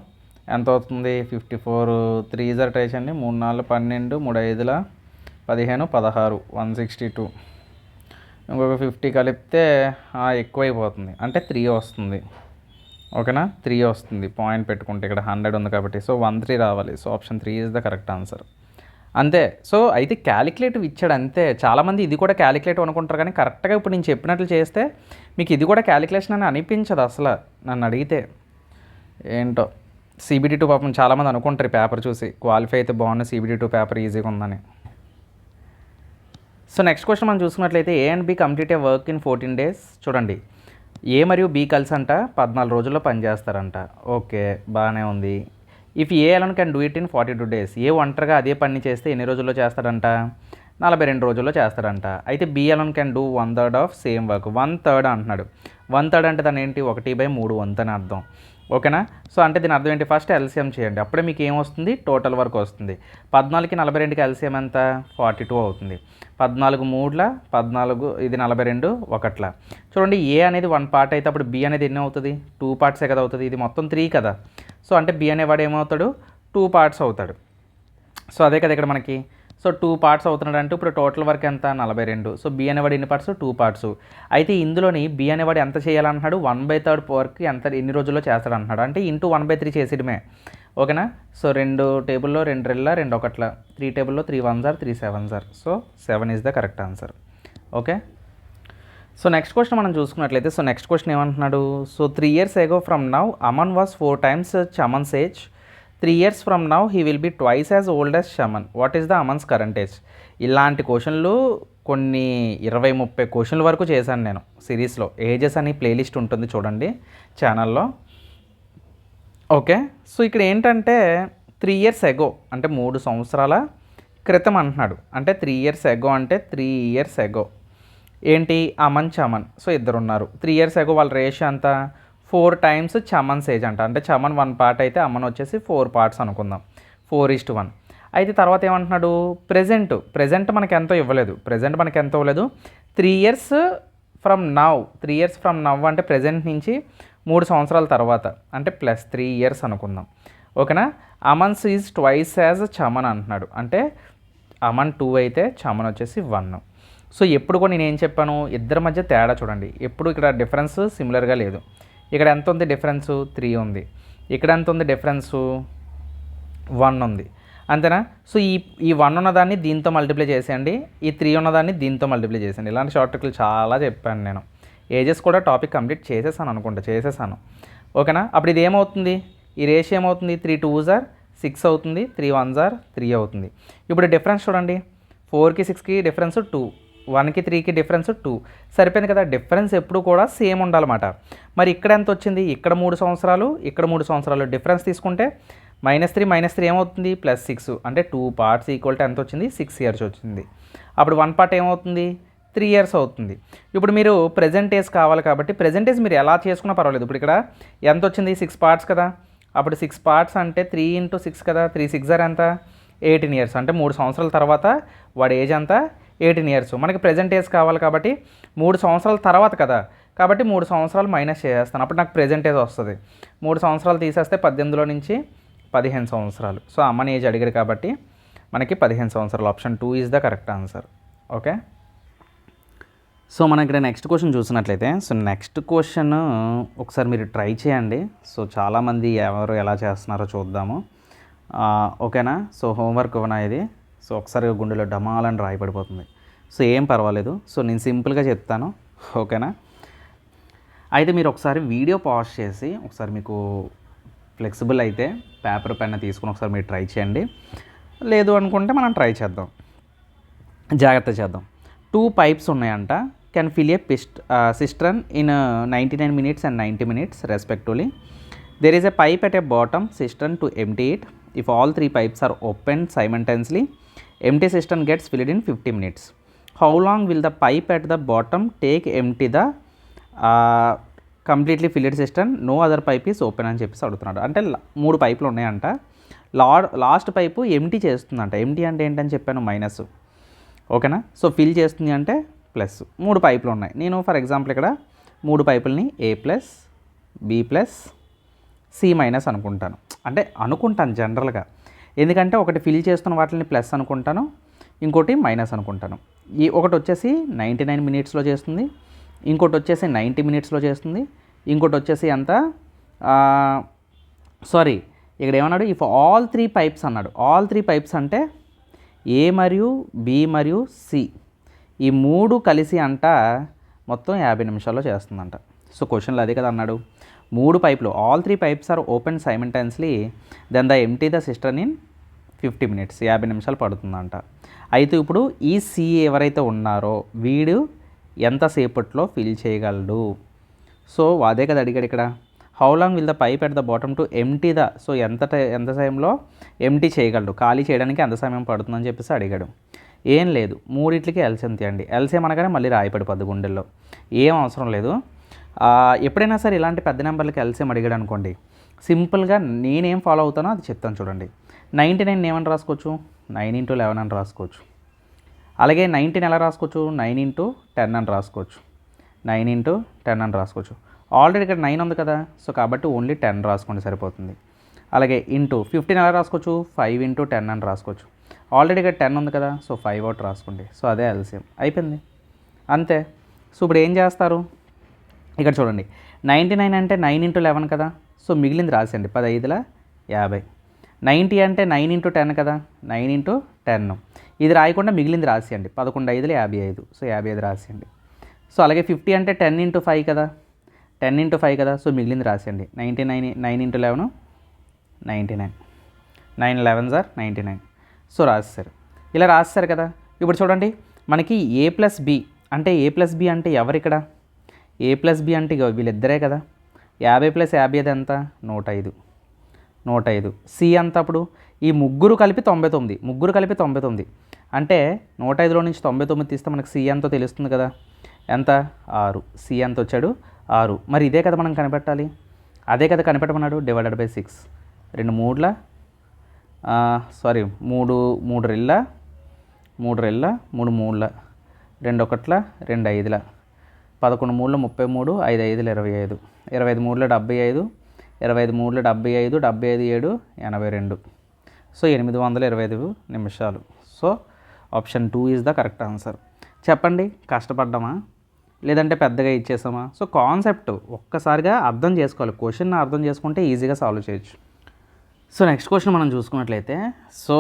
ఎంత అవుతుంది 54 3s are ట్రై చేయండి, 3 4 12, 3 5 15 16 162. ఇంకొక 50 కలిపితే ఎక్కువైపోతుంది, అంటే 3 వస్తుంది. ఓకేనా, 3 వస్తుంది పాయింట్ పెట్టుకుంటే, ఇక్కడ 100 ఉంది కాబట్టి. సో 13 రావాలి. So option 3 is the correct answer. అంతే. సో అయితే క్యాలిక్యులేటివ్ ఇచ్చాడు అంతే. చాలామంది ఇది కూడా క్యాలిక్యులేటివ్ అనుకుంటారు, కానీ కరెక్ట్గా ఇప్పుడు నేను చెప్పినట్లు చేస్తే మీకు ఇది కూడా క్యాలిక్యులేషన్ అని అనిపించదు అసలు. నన్ను అడిగితే ఏంటో CBD2 పాపం చాలామంది అనుకుంటారు ఈ పేపర్ చూసి, క్వాలిఫై అయితే బాగుంది, CBD2 పేపర్ ఈజీగా ఉందని. సో నెక్స్ట్ క్వశ్చన్ మనం చూసుకున్నట్లయితే A and B complete a work in 14 days. చూడండి, ఏ మరియు బి కలిసి అంట 14 రోజుల్లో పనిచేస్తారంట. ఓకే, బాగానే ఉంది. If A alone can do it in 42 days. ఏ ఒంటరిగా అదే పని చేస్తే ఎన్ని రోజుల్లో చేస్తాడంట, 42 రోజుల్లో చేస్తాడంట. అయితే B alone can do 1/3 of same work. 1/3 అంటున్నాడు. 1/3 అంటే దాని ఏంటి, 1/3 వంతు అని అర్థం. ఓకేనా. సో అంటే దీని అర్థం ఏంటి, ఫస్ట్ ఎల్సిఎం చేయండి, అప్పుడే మీకు ఏమొస్తుంది, టోటల్ వర్క్ వస్తుంది. 14కి 42కి ఎల్సిఎం ఎంత, 42 అవుతుంది. 14 3 14, ఇది 42 1. చూడండి, ఏ అనేది 1 పార్ట్ అయితే అప్పుడు బి అనేది ఎన్ని అవుతుంది, 2 పార్ట్సే కదా అవుతుంది. ఇది మొత్తం 3 కదా. సో అంటే బి అనేవాడు ఏమవుతాడు, 2 పార్ట్స్ అవుతాడు. సో అదే కదా ఇక్కడ మనకి. సో 2 పార్ట్స్ అవుతున్నాడు అంటే ఇప్పుడు టోటల్ వర్క్ ఎంత, 42. సో బి అనేవాడు ఎన్ని పార్ట్స్, 2 పార్ట్స్. అయితే ఇందులోని బి అనేవాడు ఎంత చేయాలన్నాడు, 1/3 వర్క్ ఎన్ని రోజుల్లో చేస్తాడు అంటున్నాడు. అంటే ఇంటూ 1/3 చేసేయడమే. ఓకేనా. సో 2 టేబుల్లో 2 2 1, 3 టేబుల్లో 3 1s are 3 7s are. So 7 is the correct answer. Okay. So next question మనం చూసుకున్నట్లయితే, సో నెక్స్ట్ క్వశ్చన్ ఏమంటున్నాడు, so 3 years ago from now Aman was 4 times Chaman's age. 3 years from now he will be twice as old as Chaman. What is the Aman's current age? ఇలాంటి క్వశ్చన్లు కొన్ని 20-30 క్వశ్చన్ల వరకు చేశాను నేను సిరీస్లో. ఏజెస్ అని ప్లేలిస్ట్ ఉంటుంది చూడండి ఛానల్లో. ఓకే. సో ఇక్కడ ఏంటంటే 3 years ago అంటే 3 సంవత్సరాల క్రితం అంటున్నాడు. అంటే 3 years ago అంటే 3 years ago ఏంటి, అమన్ చమన్. సో ఇద్దరు ఉన్నారు. 3 years ago వాళ్ళ రేషియో అంత 4 times చమన్స్ ఏజ్ అంట. అంటే చమన్ 1 పార్ట్ అయితే అమన్ వచ్చేసి 4 పార్ట్స్ అనుకుందాం, 4:1. అయితే తర్వాత ఏమంటున్నాడు, ప్రెజెంట్ మనకి ఎంతో ఇవ్వలేదు. 3 years from now. 3 years from now అంటే ప్రెజెంట్ నుంచి 3 సంవత్సరాల తర్వాత, అంటే +3 years అనుకుందాం. ఓకేనా. అమన్స్ ఈజ్ ట్వైస్ యాజ్ చమన్ అంటున్నాడు. అంటే అమన్ 2 అయితే చమన్ వచ్చేసి 1. సో ఎప్పుడు కూడా నేను ఏం చెప్పాను, ఇద్దరి మధ్య తేడా చూడండి. ఎప్పుడు ఇక్కడ డిఫరెన్స్ సిమిలర్గా లేదు. ఇక్కడ ఎంత ఉంది డిఫరెన్సు, 3 ఉంది. ఇక్కడ ఎంత ఉంది డిఫరెన్సు, 1 ఉంది. అంతేనా. సో ఈ 1 ఉన్నదాన్ని దీంతో మల్టిప్లై చేసేయండి, ఈ 3 ఉన్నదాన్ని దీంతో మల్టిప్లై చేసేయండి. ఇలాంటి షార్ట్ ట్రిక్లు చాలా చెప్పాను నేను. ఏజెస్ కూడా టాపిక్ కంప్లీట్ చేసేసాను. ఓకేనా. అప్పుడు ఇది ఏమవుతుంది, ఈ రేషియో ఏమవుతుంది, 3 2s are 6 అవుతుంది, 3 1s are 3 అవుతుంది. ఇప్పుడు డిఫరెన్స్ చూడండి, 4కి 6కి డిఫరెన్స్ 2, 1కి 3కి డిఫరెన్స్ 2. సరిపోయింది కదా. డిఫరెన్స్ ఎప్పుడు కూడా సేమ్ ఉండాలన్నమాట. మరి ఇక్కడ ఎంత వచ్చింది, ఇక్కడ 3 సంవత్సరాలు, ఇక్కడ 3 సంవత్సరాలు. డిఫరెన్స్ తీసుకుంటే -3 ఏమవుతుంది, +6. అంటే 2 parts ఈక్వల్ టు ఎంత వచ్చింది, 6 years వచ్చింది. అప్పుడు 1 part ఏమవుతుంది, 3 years అవుతుంది. ఇప్పుడు మీరు ప్రెజెంట్ ఏజ్ కావాలి కాబట్టి ప్రెజెంట్ ఏజ్ మీరు ఎలా చేసుకున్నా పర్వాలేదు. ఇప్పుడు ఇక్కడ ఎంత వచ్చింది, 6 parts కదా. అప్పుడు 6 parts అంటే 3 × 6 కదా. 3 6 are ఎంత, 18 years. అంటే 3 సంవత్సరాల తర్వాత వాడి ఏజ్ అంతా 18 years. మనకి ప్రెజెంట్ ఏజ్ కావాలి కాబట్టి 3 సంవత్సరాల తర్వాత కదా, కాబట్టి 3 సంవత్సరాలు మైనస్ చేసేస్తాను. అప్పుడు నాకు ప్రెజెంట్ ఏజ్ వస్తుంది. 3 సంవత్సరాలు తీసేస్తే 18లో నుంచి 15 సంవత్సరాలు. సో అమ్మని ఏజ్ అడిగాడు కాబట్టి మనకి 15 సంవత్సరాలు. Option 2 is the correct answer. Okay. So మనం ఇక్కడ నెక్స్ట్ క్వశ్చన్ చూసినట్లయితే, సో నెక్స్ట్ క్వశ్చన్ ఒకసారి మీరు ట్రై చేయండి. సో చాలామంది ఎవరు ఎలా చేస్తున్నారో చూద్దాము. ఓకేనా. సో హోంవర్క్ ఇవ్వనా ఇది. సో ఒకసారి గుండెలో డమాలని రాయబడిపోతుంది. సో ఏం పర్వాలేదు. సో నేను సింపుల్గా చెప్తాను. ఓకేనా. అయితే మీరు ఒకసారి వీడియో పాజ్ చేసి ఒకసారి మీకు ఫ్లెక్సిబుల్ అయితే పేపర్ పెన్ తీసుకుని ఒకసారి మీరు ట్రై చేయండి. లేదు అనుకుంటే మనం ట్రై చేద్దాం, జాగ్రత్త చేద్దాం. 2 pipes ఉన్నాయంట. Can fill a cistern in 99 minutes and 90 minutes respectively. There is a pipe at a bottom cistern to empty it. If all 3 pipes are opened simultaneously, empty cistern gets filled in 50 minutes. How long will the pipe at the bottom take empty the completely filled system, no other pipe is open అని చెప్పేసి అడుగుతున్నాడు. అంటే 3 పైపులు ఉన్నాయంట. Last pipe empty చేస్తుందంట. Empty అంటే ఏంటని చెప్పాను, మైనస్. ఓకేనా. సో ఫిల్ చేస్తుంది అంటే ప్లస్. 3 పైపులు ఉన్నాయి. నేను ఫర్ ఎగ్జాంపుల్ ఇక్కడ 3 పైపుల్ని A plus, B plus, C minus అనుకుంటాను. అంటే అనుకుంటాను జనరల్గా, ఎందుకంటే ఒకటి ఫిల్ చేస్తున్న వాటిని ప్లస్ అనుకుంటాను, ఇంకోటి మైనస్ అనుకుంటాను. ఒకటి వచ్చేసి 99 minutesలో చేస్తుంది, ఇంకోటి వచ్చేసి 90 minutesలో చేస్తుంది, ఇంకోటి వచ్చేసి ఎంత సారీ ఇక్కడ ఏమన్నాడు, ఇఫ్ ఆల్ 3 pipes అన్నాడు. ఆల్ 3 pipes అంటే A మరియు B మరియు C, ఈ 3 కలిసి అంట మొత్తం 50 నిమిషాల్లో చేస్తుందంట. సో క్వశ్చన్లో అదే కదా అన్నాడు. 3 పైపులు, all 3 pipes are open simultaneously, then the empty the cistern in 50 minutes, 50 నిమిషాలు పడుతుందంట. అయితే ఇప్పుడు ఈ C ఎవరైతే ఉన్నారో వీడు ఎంతసేపట్లో ఫిల్ చేయగలడు. సో అదే కదా అడిగాడు ఇక్కడ. How long will the pipe at the bottom to empty the, so ఎంత సమయంలో ఎంటీ చేయగలడు, ఖాళీ చేయడానికి ఎంత సమయం పడుతుందని చెప్పేసి అడిగాడు. ఏం లేదు, మూడిట్లకి ఎల్సిఎం తీయండి. ఎల్సిఎం అనగానే మళ్ళీ రాయిపడిపోద్ది గుండెల్లో, ఏం అవసరం లేదు. ఎప్పుడైనా సరే ఇలాంటి పెద్ద నెంబర్లకి ఎల్సిఎం అడిగాడు అనుకోండి, సింపుల్గా నేనేం ఫాలో అవుతానో అది చెప్తాను చూడండి. 99 ఏమని రాసుకోవచ్చు, 9 × 11 అని రాసుకోవచ్చు. అలాగే 19 ఎలా రాసుకోవచ్చు, 9 × 10 అని రాసుకోవచ్చు. 9 × 10 అని రాసుకోవచ్చు. ఆల్రెడీ ఇక్కడ 9 ఉంది కదా, సో కాబట్టి ఓన్లీ 10 రాసుకోండి సరిపోతుంది. అలాగే ఇంటూ 15 ఎలా రాసుకోవచ్చు, 5 × 10 అని రాసుకోవచ్చు. ఆల్రెడీ ఇక్కడ 10 ఉంది కదా, సో 5 అవుట్ రాసుకోండి. సో అదే ఎల్సిఎం అయిపోయింది, అంతే. సో ఇప్పుడు ఏం చేస్తారు, ఇక్కడ చూడండి 99 అంటే 9 × 11 కదా, సో మిగిలింది రాసేయండి. 10 5 50. 90 అంటే 9 × 10 కదా, 9 × 10. ఇది రాయకుండా మిగిలింది రాసేయండి. 11 5 55, సో 55 రాసేయండి. సో అలాగే 50 అంటే 10 × 5 కదా, 10 × 5 కదా, సో మిగిలింది రాసేయండి. 9 × 11 99, 9 11s are 99. సో రాసేసారు. ఇలా రాసేసారు కదా. ఇప్పుడు చూడండి మనకి A ప్లస్ B అంటే, A ప్లస్ B అంటే ఎవరు ఇక్కడ, A ప్లస్ B అంటే వీళ్ళిద్దరే కదా. 50 + 50 అది ఎంత, 105. 105. C అంత అప్పుడు ఈ ముగ్గురు కలిపి 99, ముగ్గురు కలిపి 99 అంటే 105లో నుంచి 99 తీస్తే మనకు C ఎంతో తెలుస్తుంది కదా, ఎంత 6. C ఎంత వచ్చాడు 6. మరి ఇదే కదా మనం కనిపెట్టాలి, అదే కదా కనిపెట్టమన్నాడు. /6, 2 3ల సారీ 3 3 రెళ్ళ 3 రెళ్ళ 3 3ల 2 1ల 2 5ల 11 3ల 33, 5 5ల 25, 25 3ల 75, 25 3ల 75, 75 7 82. సో 825 నిమిషాలు. So option 2 is the correct answer. చెప్పండి, కష్టపడ్డామా లేదంటే పెద్దగా ఇచ్చేసామా? సో కాన్సెప్ట్ ఒక్కసారిగా అర్థం చేసుకోవాలి. క్వశ్చన్ అర్థం చేసుకుంటే ఈజీగా సాల్వ్ చేయొచ్చు. సో నెక్స్ట్ క్వశ్చన్ మనం చూసుకున్నట్లయితే, so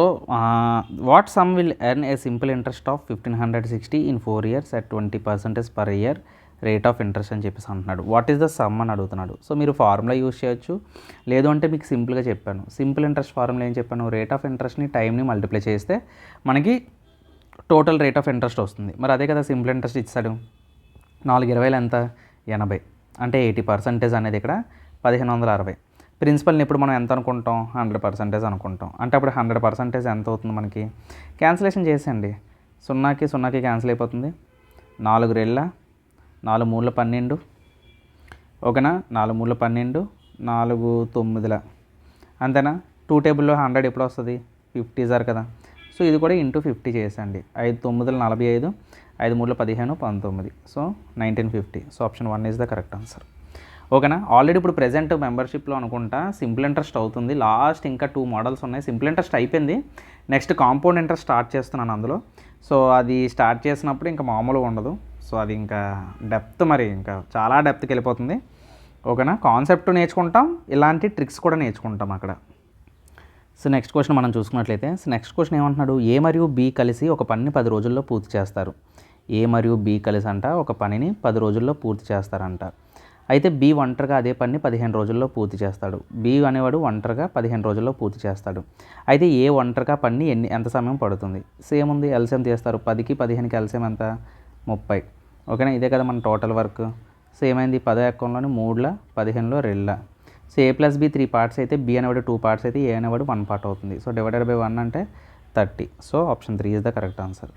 what some will earn A simple interest of 1560 in 4 years at 20% per year rate of interest అని చెప్పేసి అంటున్నాడు. వాట్ ఈస్ ద సమ్ అని అడుగుతున్నాడు. సో మీరు ఫార్ములా యూజ్ చేయొచ్చు, లేదు అంటే మీకు సింపుల్గా చెప్పాను. సింపుల్ ఇంట్రెస్ట్ ఫార్ములా ఏం చెప్పాను, రేట్ ఆఫ్ ఇంట్రెస్ట్ని టైంని మల్టిప్లై చేస్తే మనకి టోటల్ రేట్ ఆఫ్ ఇంట్రెస్ట్ వస్తుంది. మరి అదే కదా సింపుల్ ఇంట్రెస్ట్ ఇచ్చాడు. 4/20 ఎంత, 80 అంటే 80% అనేది ఇక్కడ 1560. ప్రిన్సిపల్ని ఇప్పుడు మనం ఎంత అనుకుంటాం, 100% అనుకుంటాం. అంటే అప్పుడు 100% ఎంత అవుతుంది మనకి, క్యాన్సిలేషన్ చేసేయండి. 0కి 0కి క్యాన్సిల్ అయిపోతుంది. 4 రెళ్ళ 4 3ల 12, ఓకేనా, 4 3ల 12, 4 9ల అంతేనా. 2 టేబుల్లో 100 ఎప్పుడు వస్తుంది, 50 సార్ కదా. సో ఇది కూడా into 50 చేసండి. 5 9ల 45, 5 3ల 15, 19. So 1950. So option 1 is the correct answer. ఓకేనా. ఆల్రెడీ ఇప్పుడు ప్రెజెంట్ మెంబర్షిప్లో అనుకుంటా సింపుల్ ఇంట్రెస్ట్ అవుతుంది. లాస్ట్ ఇంకా 2 మోడల్స్ ఉన్నాయి. సింపుల్ ఇంట్రెస్ట్ అయిపోయింది, నెక్స్ట్ కాంపౌండ్ ఇంట్రెస్ట్ స్టార్ట్ చేస్తున్నాను అందులో. సో అది స్టార్ట్ చేసినప్పుడు ఇంకా మామూలుగా ఉండదు. సో అది ఇంకా డెప్త్, మరి ఇంకా చాలా డెప్త్కి వెళ్ళిపోతుంది. ఓకేనా. కాన్సెప్ట్ నేర్చుకుంటాం, ఇలాంటి ట్రిక్స్ కూడా నేర్చుకుంటాం అక్కడ. సో నెక్స్ట్ క్వశ్చన్ మనం చూసుకున్నట్లయితే, సో నెక్స్ట్ క్వశ్చన్ ఏమంటున్నాడు, A మరియు B కలిసి ఒక పనిని 10 రోజుల్లో పూర్తి చేస్తారు. A మరియు B కలిసి అంట ఒక పనిని 10 రోజుల్లో పూర్తి చేస్తారంట. అయితే బి ఒంటరిగా అదే పని 15 రోజుల్లో పూర్తి చేస్తాడు. బి అనేవాడు ఒంటరిగా 15 రోజుల్లో పూర్తి చేస్తాడు. అయితే ఏ ఒంటరిగా పని ఎంత సమయం పడుతుంది? సేమ్ ఉంది, ఎల్సిఎం తీస్తారు. 10కి 15కి ఎల్సిఎం ఎంత? 30. ఓకేనా, ఇదే కదా మన టోటల్ వర్క్. సో ఏమైంది, 10 ఎక్కంలోని 3ల 15లో 2ల. సో ఏ ప్లస్ బి 3 పార్ట్స్ అయితే బి అనేవాడు 2 పార్ట్స్ అయితే ఏ అనేవాడు 1 పార్ట్ అవుతుంది. సో డివైడెడ్ బై 1 అంటే 30. So option 3 is the correct answer.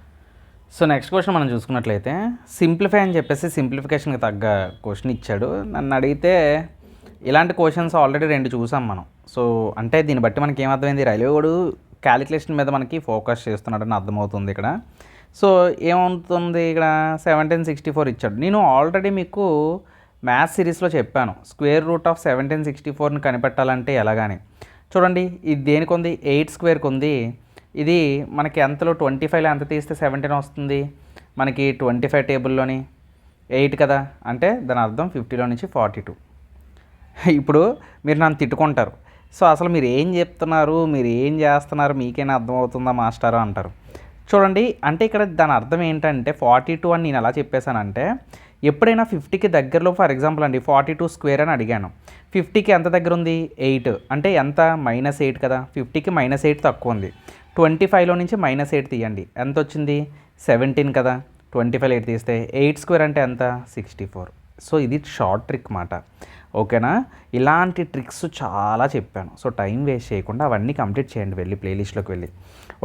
So next question మనం చూసుకున్నట్లయితే సింప్లిఫై అని చెప్పేసి సింప్లిఫికేషన్కి తగ్గ క్వశ్చన్ ఇచ్చాడు. నన్ను అడిగితే ఇలాంటి క్వశ్చన్స్ ఆల్రెడీ 2 చూసాం మనం. సో అంటే దీన్ని బట్టి మనకి ఏమర్థమైంది, రైల్వే వాడు క్యాలిక్యులేషన్ మీద మనకి ఫోకస్ చేస్తున్నాడని అర్థమవుతుంది ఇక్కడ. సో ఏమవుతుంది ఇక్కడ, 1764 ఇచ్చాడు. నేను ఆల్రెడీ మీకు మ్యాథ్స్ సిరీస్లో చెప్పాను, స్క్వేర్ రూట్ ఆఫ్ 1764ని కనిపెట్టాలంటే ఎలాగాని. చూడండి, ఇది దేనికి ఉంది, 8 స్క్వేర్కి ఉంది. ఇది మనకి ఎంతలో 25లో ఎంత తీస్తే 17 వస్తుంది, మనకి 25 టేబుల్లోని 8 కదా, అంటే దాని అర్థం 50లో నుంచి 42. ఇప్పుడు మీరు నన్ను తిట్టుకుంటారు, సో అసలు మీరు ఏం చెప్తున్నారు, మీరు ఏం చేస్తున్నారు, మీకేనా అర్థమవుతుందా మాస్టారు అంటారు. చూడండి, అంటే ఇక్కడ దాని అర్థం ఏంటంటే 42 అని నేను ఎలా చెప్పేశానంటే, ఎప్పుడైనా 50కి దగ్గరలో, ఫర్ ఎగ్జాంపుల్ అండి 42 స్క్వేర్ అని అడిగాను, 50కి ఎంత దగ్గర ఉంది 8, అంటే ఎంత -8 కదా, 50కి -8 తక్కువ ఉంది. 25లో నుంచి -8 తీయండి, ఎంత వచ్చింది 17 కదా, 25లో 8 తీస్తే 8 స్క్వేర్ అంటే ఎంత 64. సో ఇది షార్ట్ ట్రిక్ మాట. ఓకేనా, ఇలాంటి ట్రిక్స్ చాలా చెప్పాను. సో టైం వేస్ట్ చేయకుండా అవన్నీ కంప్లీట్ చేయండి వెళ్ళి ప్లేలిస్ట్లోకి వెళ్ళి.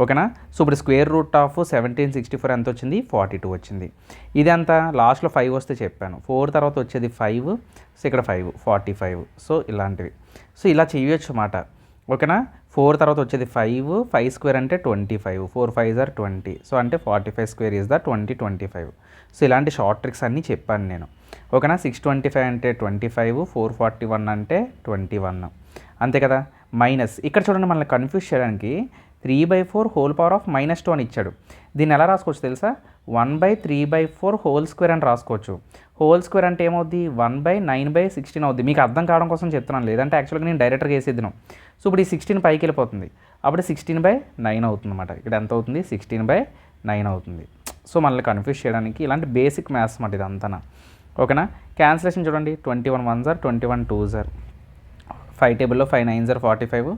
ఓకేనా, సో ఇప్పుడు స్క్వేర్ రూట్ ఆఫ్ 1764 ఎంత వచ్చింది, 42 వచ్చింది. ఇది అంతా లాస్ట్లో 5 వస్తే చెప్పాను, 4 తర్వాత వచ్చేది 5, సో ఇక్కడ 5 45. సో ఇలాంటివి, సో ఇలా చేయొచ్చు మాట. ఓకేనా, 4 తర్వాత వచ్చేది 5 స్క్వేర్ అంటే 25, 4 5s are 20. సో అంటే 45 స్క్వేర్ ఈజ్ ద 25. సో ఇలాంటి షార్ట్ ట్రిక్స్ అన్నీ చెప్పాను నేను. ఓకేనా, 625 అంటే 25, 441 అంటే 21, అంతే కదా. మైనస్ ఇక్కడ చూడండి, మనల్ని కన్ఫ్యూజ్ చేయడానికి 3/4 హోల్ పవర్ ఆఫ్ -2 అని ఇచ్చాడు. దీన్ని ఎలా రాసుకోవచ్చు తెలుసా, 1/3/4 హోల్ స్క్వేర్ అని రాసుకోవచ్చు. హోల్ స్క్వేర్ అంటే ఏమవుద్ది, 1/9/16 అవుద్ది. మీకు అర్థం కావడం కోసం చెప్తున్నాను, లేదంటే యాక్చువల్గా నేను డైరెక్ట్గా వేసేద్దాను. సో ఇప్పుడు ఈ 16 పైకి వెళ్ళిపోతుంది, అప్పుడు 16/9 అవుతుంది అనమాట. ఇక్కడ ఎంత అవుతుంది, 16/9 అవుతుంది. సో మనల్ని కన్ఫ్యూజ్ చేయడానికి ఇలాంటి బేసిక్ మ్యాథ్స్ మాట ఇదంతా. ఓకేనా, క్యాన్సిలేషన్ చూడండి, 21 1s are 21 2s are 5 టేబుల్లో 5 9s are 45,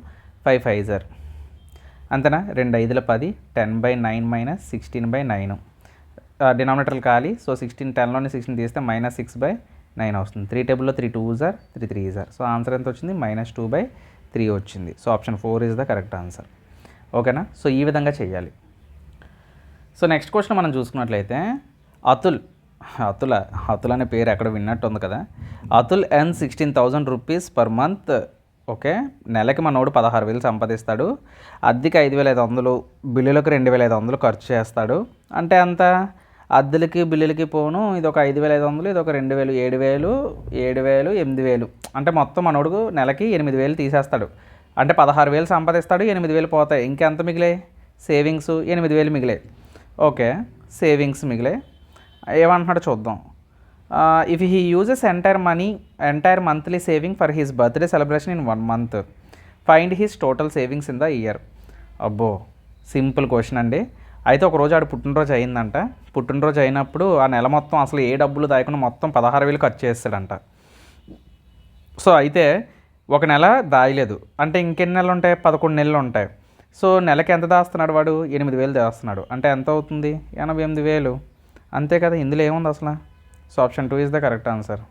5 5s are అంతేనా, 2 5ల 10, 10/9 - 16/9. డినామినేటర్లు ఖాళీ, సో 16 10లోని 16 తీస్తే -6/9 వస్తుంది. 3 టేబుల్లో 3 2s are 3 3s are. So answer ఎంత వచ్చింది, -2/3 వచ్చింది. So option 4 is the correct answer. ఓకేనా, సో ఈ విధంగా చేయాలి. సో నెక్స్ట్ క్వశ్చన్ మనం చూసుకున్నట్లయితే, అతుల్ అనే పేరు ఎక్కడ విన్నట్టు ఉంది కదా. Atul earn 16,000 rupees per month. Okay, నెలకి మనోడు 16,000 సంపాదిస్తాడు. అద్దెకి 5,500, బిల్లులకు 2,500 ఖర్చు చేస్తాడు. అంటే అంత అద్దెలకి బిల్లులకి పోను, ఇది ఒక 5,500, ఇది ఒక 2,000, 7,000, 7,000, 8,000, అంటే మొత్తం మనోడు నెలకి 8,000 తీసేస్తాడు. అంటే 16,000 సంపాదిస్తాడు, 8,000 పోతాయి. ఇంకెంత మిగిలే, సేవింగ్స్ 8,000 మిగిలే. ఓకే, సేవింగ్స్ మిగిలే. ఏమంటున్నాడో చూద్దాం. If he uses entire monthly saving for his birthday celebration in 1 month, find his total savings in the year. అబ్బో, సింపుల్ క్వశ్చన్ అండి. అయితే ఒకరోజు ఆడు పుట్టినరోజు అయిందంట. పుట్టినరోజు అయినప్పుడు ఆ నెల మొత్తం అసలు ఏ డబ్బులు దాయకుండా మొత్తం 16,000 ఖర్చు చేస్తాడంట. సో అయితే ఒక నెల దాయలేదు అంటే ఇంకెన్ని నెలలు ఉంటాయి, 11 నెలలు ఉంటాయి. సో నెలకి ఎంత దాస్తున్నాడు వాడు, 8,000 దాస్తున్నాడు. అంటే ఎంత అవుతుంది, 88,000. అంతే కదా, ఇందులో ఏముంది అసలు. So option 2 is the correct answer.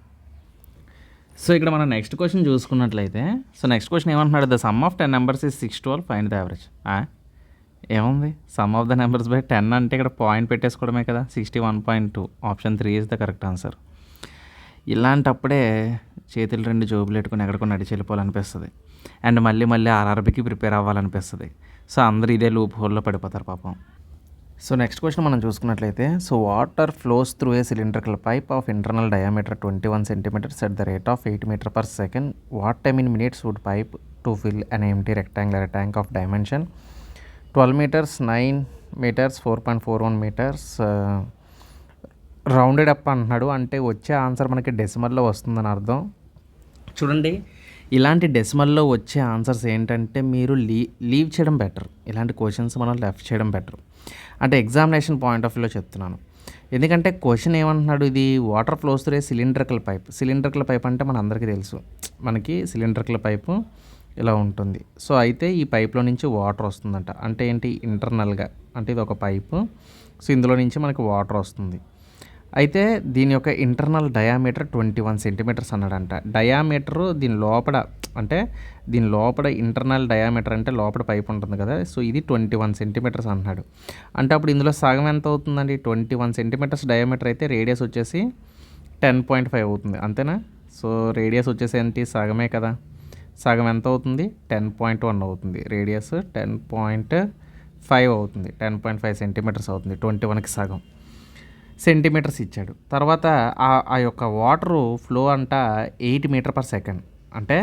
So ఇక్కడ మనం నెక్స్ట్ క్వశ్చన్ చూసుకున్నట్లయితే, సో నెక్స్ట్ క్వశ్చన్ ఏమంటున్నాడు, the sum of 10 numbers is 612, find the average. ఏముంది, sum of the numbers by 10 అంటే ఇక్కడ పాయింట్ పెట్టేసుకోవడమే కదా, 61.2. Option 3 is the correct answer. ఇలాంటప్పుడే చేతులు 2 జోబులు పెట్టుకుని ఎక్కడికో నడిచి వెళ్ళిపోవాలనిపిస్తుంది, అండ్ మళ్ళీ ఆర్ఆర్బీకి ప్రిపేర్ అవ్వాలనిపిస్తుంది. సో అందరూ ఇదే లూప్ హోల్లో పడిపోతారు పాపం. సో నెక్స్ట్ క్వశ్చన్ మనం చూసుకున్నట్లయితే, so water flows through a cylindrical pipe of internal diameter 21 centimeters at the rate of 8 meters per second. What time in minutes would pipe to fill an empty rectangular tank of dimension 12 meters, 9 meters, 4.41 meters? Rounded up అంటున్నాడు, అంటే వచ్చే answer మనకి డెసిమల్లో వస్తుందని అర్థం. చూడండి, ఇలాంటి డెసిమల్లో వచ్చే answers ఏంటంటే మీరు లీవ్ చేయడం బెటర్. ఇలాంటి క్వశ్చన్స్ మనం లెఫ్ట్ చేయడం బెటర్. అంటే ఎగ్జామినేషన్ పాయింట్ ఆఫ్ వ్యూలో చెప్తున్నాను. ఎందుకంటే క్వశ్చన్ ఏమంటున్నాడు, ఇది water flows through cylindrical pipe. Cylindrical pipe అంటే మన అందరికీ తెలుసు, మనకి సిలిండ్రికల్ పైపు ఇలా ఉంటుంది. సో అయితే ఈ పైప్లో నుంచి వాటర్ వస్తుందంట. అంటే ఏంటి, ఇంటర్నల్గా అంటే ఇది ఒక పైపు. సో ఇందులో నుంచి మనకి వాటర్ వస్తుంది. అయితే దీని యొక్క ఇంటర్నల్ డయామీటర్ 21 సెంటీమీటర్స్ అన్నాడంట. డయామీటరు దీని లోపల, అంటే దీని లోపల ఇంటర్నల్ డయామీటర్ అంటే లోపల పైప్ ఉంటుంది కదా, సో ఇది 21 సెంటీమీటర్స్ అంటున్నాడు. అంటే అప్పుడు ఇందులో సగం ఎంత అవుతుందండి, 21 సెంటీమీటర్స్ డయామీటర్ అయితే రేడియస్ వచ్చేసి 10.5 అవుతుంది, అంతేనా? సో రేడియస్ వచ్చేసి ఏంటి, సగమే కదా. సగం ఎంత అవుతుంది, 10.1 అవుతుంది. రేడియస్ 10.5 అవుతుంది, 10.5 సెంటీమీటర్స్ అవుతుంది. 21కి సగం సెంటీమీటర్స్ ఇచ్చాడు. తర్వాత ఆ యొక్క వాటరు ఫ్లో అంట 8 మీటర్ పర్ సెకండ్. అంటే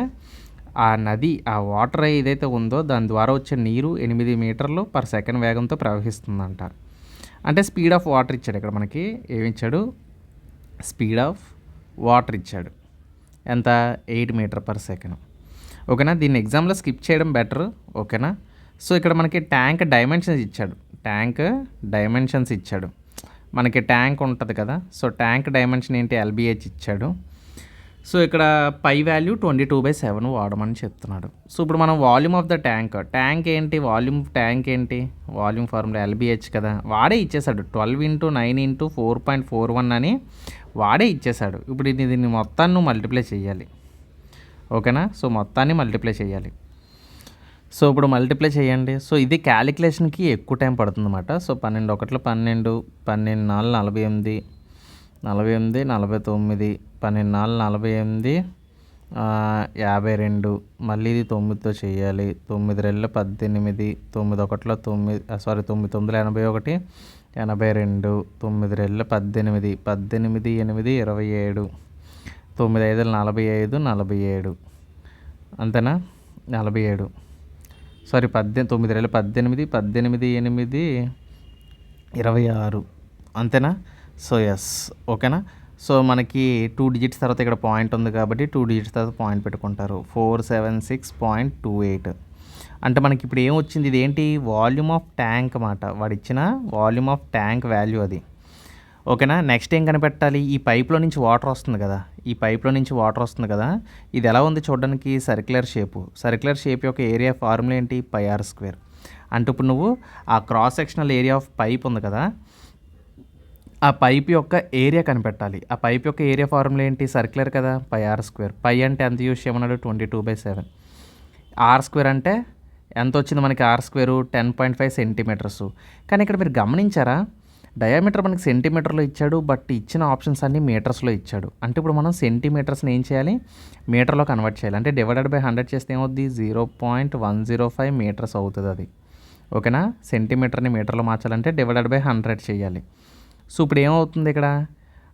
ఆ నది, ఆ వాటర్ ఏదైతే ఉందో దాని ద్వారా వచ్చే నీరు 8 మీటర్లు పర్ సెకండ్ వేగంతో ప్రవహిస్తుందంట. అంటే స్పీడ్ ఆఫ్ వాటర్ ఇచ్చాడు ఇక్కడ మనకి. ఏమి ఇచ్చాడు, స్పీడ్ ఆఫ్ వాటర్ ఇచ్చాడు. ఎంత, 8 మీటర్ పర్ సెకండ్. ఓకేనా, దీన్ని ఎగ్జామ్లో స్కిప్ చేయడం బెటర్. ఓకేనా. సో ఇక్కడ మనకి ట్యాంక్ డైమెన్షన్స్ ఇచ్చాడు. ట్యాంక్ డైమెన్షన్స్ ఇచ్చాడు. మనకి ట్యాంక్ ఉంటుంది కదా, సో ట్యాంక్ డైమెన్షన్ ఏంటి, LBH ఇచ్చాడు. సో ఇక్కడ పై వాల్యూ 22/7 వాడమని చెప్తున్నాడు. సో ఇప్పుడు మనం వాల్యూమ్ ఆఫ్ ద ట్యాంక్ ఏంటి, ట్యాంక్ ఏంటి, వాల్యూమ్ ఫార్ములా LBH కదా, వాడే ఇచ్చేసాడు. 12 × 9 × 4.41 అని వాడే ఇచ్చేసాడు. ఇప్పుడు దీన్ని మొత్తాన్ని నువ్వు మల్టిప్లై చేయాలి. ఓకేనా, సో మొత్తాన్ని మల్టిప్లై చేయాలి. సో ఇప్పుడు మల్టిప్లై చేయండి. సో ఇది క్యాలిక్యులేషన్కి ఎక్కువ టైం పడుతుంది అన్నమాట. సో 12 1 12, 12 4 48, 48 49, 12 4 48, 52. మళ్ళీ ఇది 9తో చేయాలి. 9 2 18, 9 1 9, సారీ 9 9 81, 82, 9 2 18, 18 8 27, 9 5 45, 47, అంతేనా, 47. సారీ 9 2 18, 18 8 26, అంతేనా. సో ఎస్, ఓకేనా. సో మనకి 2 డిజిట్స్ తర్వాత ఇక్కడ పాయింట్ ఉంది కాబట్టి 2 డిజిట్స్ తర్వాత పాయింట్ పెట్టుకుంటారు. 476.28. అంటే మనకి ఇప్పుడు ఏం వచ్చింది, ఇది ఏంటి, వాల్యూమ్ ఆఫ్ ట్యాంక్ అన్నమాట. వాడు ఇచ్చిన వాల్యూమ్ ఆఫ్ ట్యాంక్ వాల్యూ అది. ఓకేనా. నెక్స్ట్ ఏం కనిపెట్టాలి, ఈ పైప్లో నుంచి వాటర్ వస్తుంది కదా, ఈ పైప్లో నుంచి వాటర్ వస్తుంది కదా, ఇది ఎలా ఉంది చూడడానికి, సర్క్యులర్ షేప్ యొక్క ఏరియా ఫార్ములా ఏంటి, πr². అంటే ఇప్పుడు నువ్వు ఆ cross sectional area of pipe ఉంది కదా, ఆ పైప్ యొక్క ఏరియా కనిపెట్టాలి. ఆ పైప్ యొక్క ఏరియా ఫార్ములా ఏంటి, సర్క్యులర్ కదా, πr². పై అంటే ఎంత యూస్ చేయమన్నాడు, 22/7. r² అంటే ఎంత వచ్చింది మనకి, r² 10.5 సెంటీమీటర్స్. కానీ ఇక్కడ మీరు గమనించారా, డయామీటర్ మనకి సెంటీమీటర్లో ఇచ్చాడు, బట్ ఇచ్చిన ఆప్షన్స్ అన్నీ మీటర్స్లో ఇచ్చాడు. అంటే ఇప్పుడు మనం సెంటీమీటర్స్ని ఏం చేయాలి, మీటర్లో కన్వర్ట్ చేయాలి. అంటే /100 చేస్తే ఏమవుద్ది, 0.105 మీటర్స్ అవుతుంది అది. ఓకేనా. సెంటీమీటర్ని మీటర్లో మార్చాలంటే /100 చేయాలి. సో ఇప్పుడు ఏమవుతుంది ఇక్కడ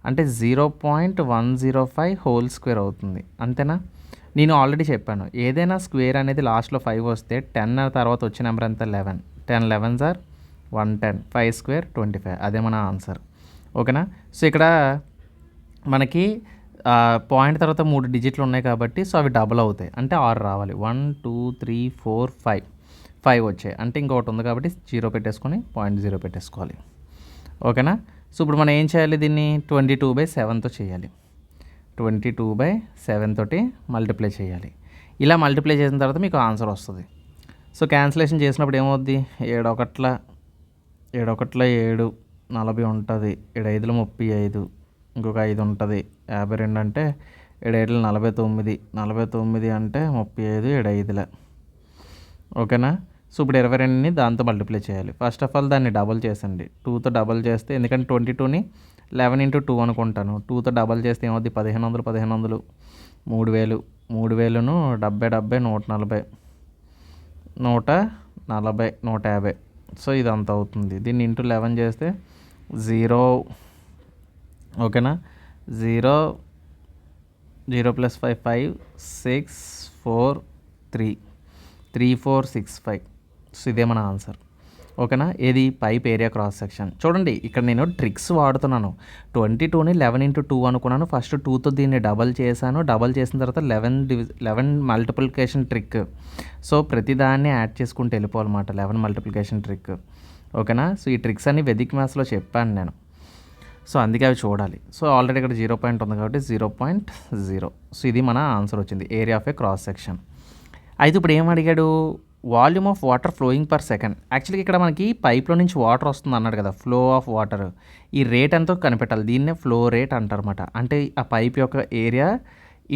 అంటే 0.105 హోల్ స్క్వేర్ అవుతుంది, అంతేనా. నేను ఆల్రెడీ చెప్పాను, ఏదైనా స్క్వేర్ అనేది లాస్ట్లో 5 వస్తే 10 తర్వాత వచ్చే నెంబర్ ఎంత, 11. 10 11s are 110, 5² 25, అదే మన ఆన్సర్. ఓకేనా. సో ఇక్కడ మనకి పాయింట్ తర్వాత 3 డిజిట్లు ఉన్నాయి కాబట్టి సో అవి డబుల్ అవుతాయి, అంటే 6 రావాలి. 1 2 3 4 5 వచ్చాయి. అంటే ఇంకొకటి ఉంది కాబట్టి 0 పెట్టేసుకొని 0.0 పెట్టేసుకోవాలి. ఓకేనా. సో ఇప్పుడు మనం ఏం చేయాలి, దీన్ని 22/7తో చేయాలి. 22/7 తోటి మల్టిప్లై చేయాలి. ఇలా మల్టిప్లై చేసిన తర్వాత మీకు ఆన్సర్ వస్తుంది. సో క్యాన్సిలేషన్ చేసినప్పుడు ఏమవుద్ది, 7 1 7 7, 40 ఉంటుంది, 7 5 35, ఇంకొక 5 ఉంటుంది, 52 అంటే 7 7 49, 49 అంటే 35, 7 5. ఓకేనా. సో ఇప్పుడు 22ని దాంతో మల్టిప్లై చేయాలి. ఫస్ట్ ఆఫ్ ఆల్ దాన్ని డబుల్ చేసండి, 2తో డబుల్ చేస్తే, ఎందుకంటే 22ని 11 × 2 అనుకుంటాను, 2తో డబుల్ చేస్తే ఏమవుద్ది, 1500 1500, 3000 3000ను 70 70, 140 140 150. సో ఇది అంత అవుతుంది. దీన్ని ఇంటూ 11 చేస్తే 0. ఓకేనా. 0 0 + 5 5 6 4 3 3 4 6 5. సో ఇదే మన ఆన్సర్. ఓకేనా. ఏది, పైప్ ఏరియా క్రాస్ సెక్షన్. చూడండి ఇక్కడ నేను ట్రిక్స్ వాడుతున్నాను. 22ని 11 × 2 అనుకున్నాను, ఫస్ట్ 2తో దీన్ని డబల్ చేశాను, డబల్ చేసిన తర్వాత 11 మల్టిప్లికేషన్ ట్రిక్. సో ప్రతిదాన్ని యాడ్ చేసుకుంటూ వెళ్ళిపోవాలన్నమాట, 11 మల్టిప్లికేషన్ ట్రిక్. ఓకేనా. సో ఈ ట్రిక్స్ అన్ని వెదిక్ మ్యాథ్స్లో చెప్పాను నేను. సో అందుకే అవి చూడాలి. సో ఆల్రెడీ ఇక్కడ 0 పాయింట్ ఉంది కాబట్టి 0.0. సో ఇది మన ఆన్సర్ వచ్చింది, area of A cross section. అయితే ఇప్పుడు ఏం అడిగాడు, volume of water flowing per second. యాక్చువల్గా ఇక్కడ మనకి పైప్లో నుంచి వాటర్ వస్తుంది అన్నాడు కదా, ఫ్లో ఆఫ్ వాటర్. ఈ రేట్ ఎంతో కనిపెట్టాలి, దీన్నే ఫ్లో రేట్ అంటారన్నమాట. అంటే ఆ పైప్ యొక్క ఏరియా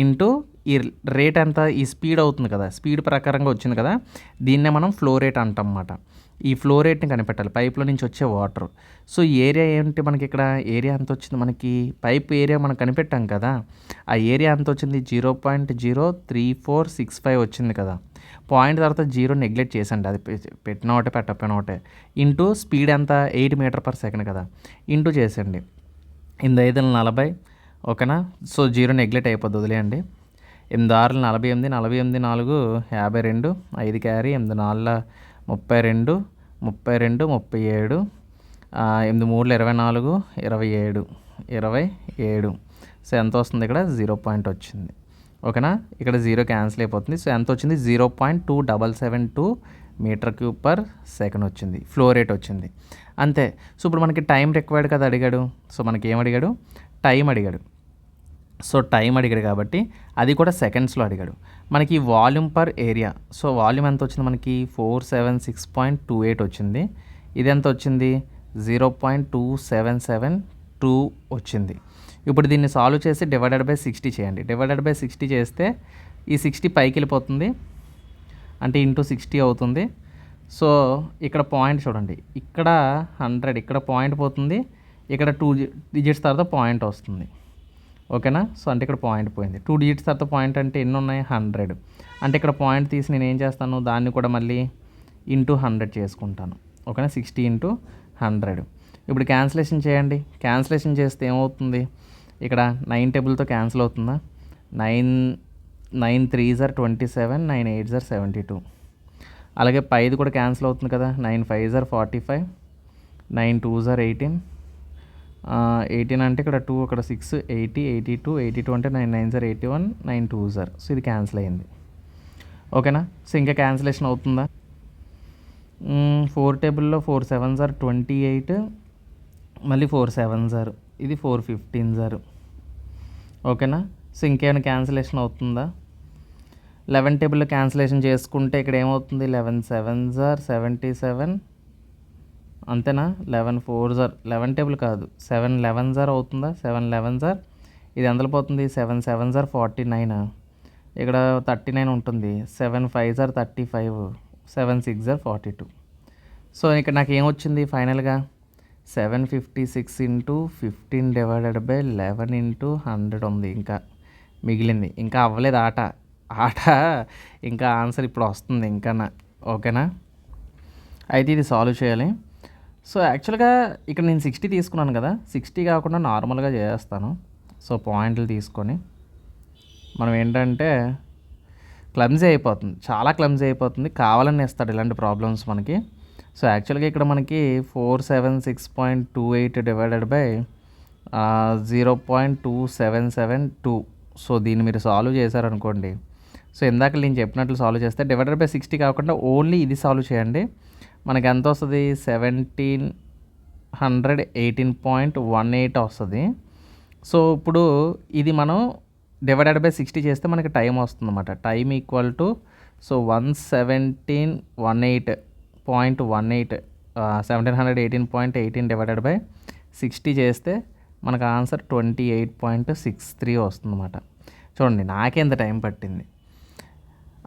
ఇంటూ ఈ రేట్ ఎంత, ఈ స్పీడ్ అవుతుంది కదా, స్పీడ్ ప్రకారంగా వచ్చింది కదా, దీన్నే మనం ఫ్లో రేట్ అంటాం అన్నమాట. ఈ ఫ్లో రేట్ని కనిపెట్టాలి, పైప్లో నుంచి వచ్చే వాటర్. సో ఏరియా ఏంటి మనకి ఇక్కడ, ఏరియా ఎంత వచ్చింది మనకి, పైప్ ఏరియా మనం కనిపెట్టాం కదా, ఆ ఏరియా ఎంత వచ్చింది 0.03465 వచ్చింది కదా. పాయింట్ తర్వాత 0 నెగ్లెక్ట్ చేసండి, అది పెట్టిన ఒకటే పెట్టకపోయిన ఒకటే. ఇంటూ స్పీడ్ ఎంత 8 మీటర్ పర్ సెకండ్ కదా, ఇంటూ చేసండి. 8 5 40, ఓకేనా. సో 0 నెగ్లెక్ట్ అయిపోద్ది, వదిలేయండి. 8 6 48, 48 4 52, 5 క్యారీ, 8 4 32, 32 37, 8 3 24, 27, 27. సో ఎంత వస్తుంది ఇక్కడ 0 పాయింట్ వచ్చింది, ఓకేనా. ఇక్కడ 0 క్యాన్సిల్ అయిపోతుంది. సో ఎంత వచ్చింది 0.2772 మీటర్ క్యూబ్ పర్ సెకండ్ వచ్చింది, ఫ్లో రేట్ వచ్చింది, అంతే. సో ఇప్పుడు మనకి టైం రిక్వైర్డ్ కదా అడిగాడు. సో మనకి ఏం అడిగాడు, టైం అడిగాడు. సో టైం అడిగాడు కాబట్టి అది కూడా సెకండ్స్లో అడిగాడు. మనకి volume per area, so volume ఎంత వచ్చింది మనకి 476.28 వచ్చింది. ఇది ఎంత వచ్చింది 0.2772 వచ్చింది. ఇప్పుడు దీన్ని సాల్వ్ చేసి డివైడెడ్ బై 60 చేయండి. డివైడెడ్ బై 60 చేస్తే ఈ 60 పైకి వెళ్ళిపోతుంది, అంటే ఇంటూ 60 అవుతుంది. సో ఇక్కడ పాయింట్ చూడండి, ఇక్కడ 100, ఇక్కడ పాయింట్ పోతుంది, ఇక్కడ 2 డిజిట్స్ తర్వాత పాయింట్ వస్తుంది, ఓకేనా. సో అంటే ఇక్కడ పాయింట్ పోయింది, 2 డిజిట్స్ తర్వాత పాయింట్ అంటే ఎన్ని ఉన్నాయి 100. అంటే ఇక్కడ పాయింట్ తీసి నేను ఏం చేస్తాను, దాన్ని కూడా మళ్ళీ ఇంటూ 100 చేసుకుంటాను, ఓకేనా. 60 ఇంటూ 100. ఇప్పుడు క్యాన్సిలేషన్ చేయండి. క్యాన్సిలేషన్ చేస్తే ఏమవుతుంది, ఇక్కడ 9 టేబుల్తో క్యాన్సిల్ అవుతుందా, 9 3s are 27, 9 8s are 72. అలాగే 5 కూడా క్యాన్సిల్ అవుతుంది కదా, 9 5s are 45, 9 2s are 18, 18 అంటే ఇక్కడ 2, అక్కడ 6, 80, 82, 82 అంటే 9 9s are 81, 9 2s are. So ఇది క్యాన్సిల్ అయింది, ఓకేనా. సో ఇంకా క్యాన్సిలేషన్ అవుతుందా, 4 టేబుల్లో 4 7s are 28, మళ్ళీ 4 7s are, ఇది 4 15s are, ఓకేనా. సో ఇంకేమైనా క్యాన్సిలేషన్ అవుతుందా, 11 టేబుల్లో క్యాన్సిలేషన్ చేసుకుంటే ఇక్కడ ఏమవుతుంది 11 7s are 77, అంతేనా. 11 4s are, 11 టేబుల్ కాదు 7 11s are అవుతుందా, 7 11s are, ఇది ఎంతలో పోతుంది 7 7s are 49, ఇక్కడ 39 ఉంటుంది, 7 5s are 35, 7 6s are 42. So ఇక్కడ నాకు ఏమొచ్చింది ఫైనల్గా 756 ఇంటూ 15 డివైడెడ్ బై 11 ఇంటూ 100 ఉంది, ఇంకా మిగిలింది, ఇంకా అవ్వలేదు ఆట. ఇంకా ఆన్సర్ ఇప్పుడు వస్తుంది ఇంకా, ఓకేనా. అయితే ఇది సాల్వ్ చేయాలి. సో యాక్చువల్గా ఇక్కడ నేను 60 తీసుకున్నాను కదా, 60 కాకుండా నార్మల్గా చేస్తాను. సో పాయింట్లు తీసుకొని మనం ఏంటంటే క్లమ్జీ అయిపోతుంది, చాలా క్లమ్జీ అయిపోతుంది, కావాలని ఇస్తాడు ఇలాంటి ప్రాబ్లమ్స్ మనకి. సో యాక్చువల్గా ఇక్కడ మనకి 476.28 డివైడెడ్ బై 0.2772. సో దీన్ని మీరు సాల్వ్ చేశారనుకోండి, సో ఇందాక నేను చెప్పినట్లు సాల్వ్ చేస్తే డివైడెడ్ బై 60 కాకుండా ఓన్లీ ఇది సాల్వ్ చేయండి, మనకి ఎంత వస్తుంది 1718.18 వస్తుంది. సో ఇప్పుడు ఇది మనం డివైడెడ్ బై 60 చేస్తే మనకి టైం వస్తుంది అన్నమాట. Time equal to so 1718.18 1718.18 divided by 60 చేస్తే మనకు ఆన్సర్ 28.63 వస్తుంది అన్నమాట. చూడండి నాకెంత టైం పట్టింది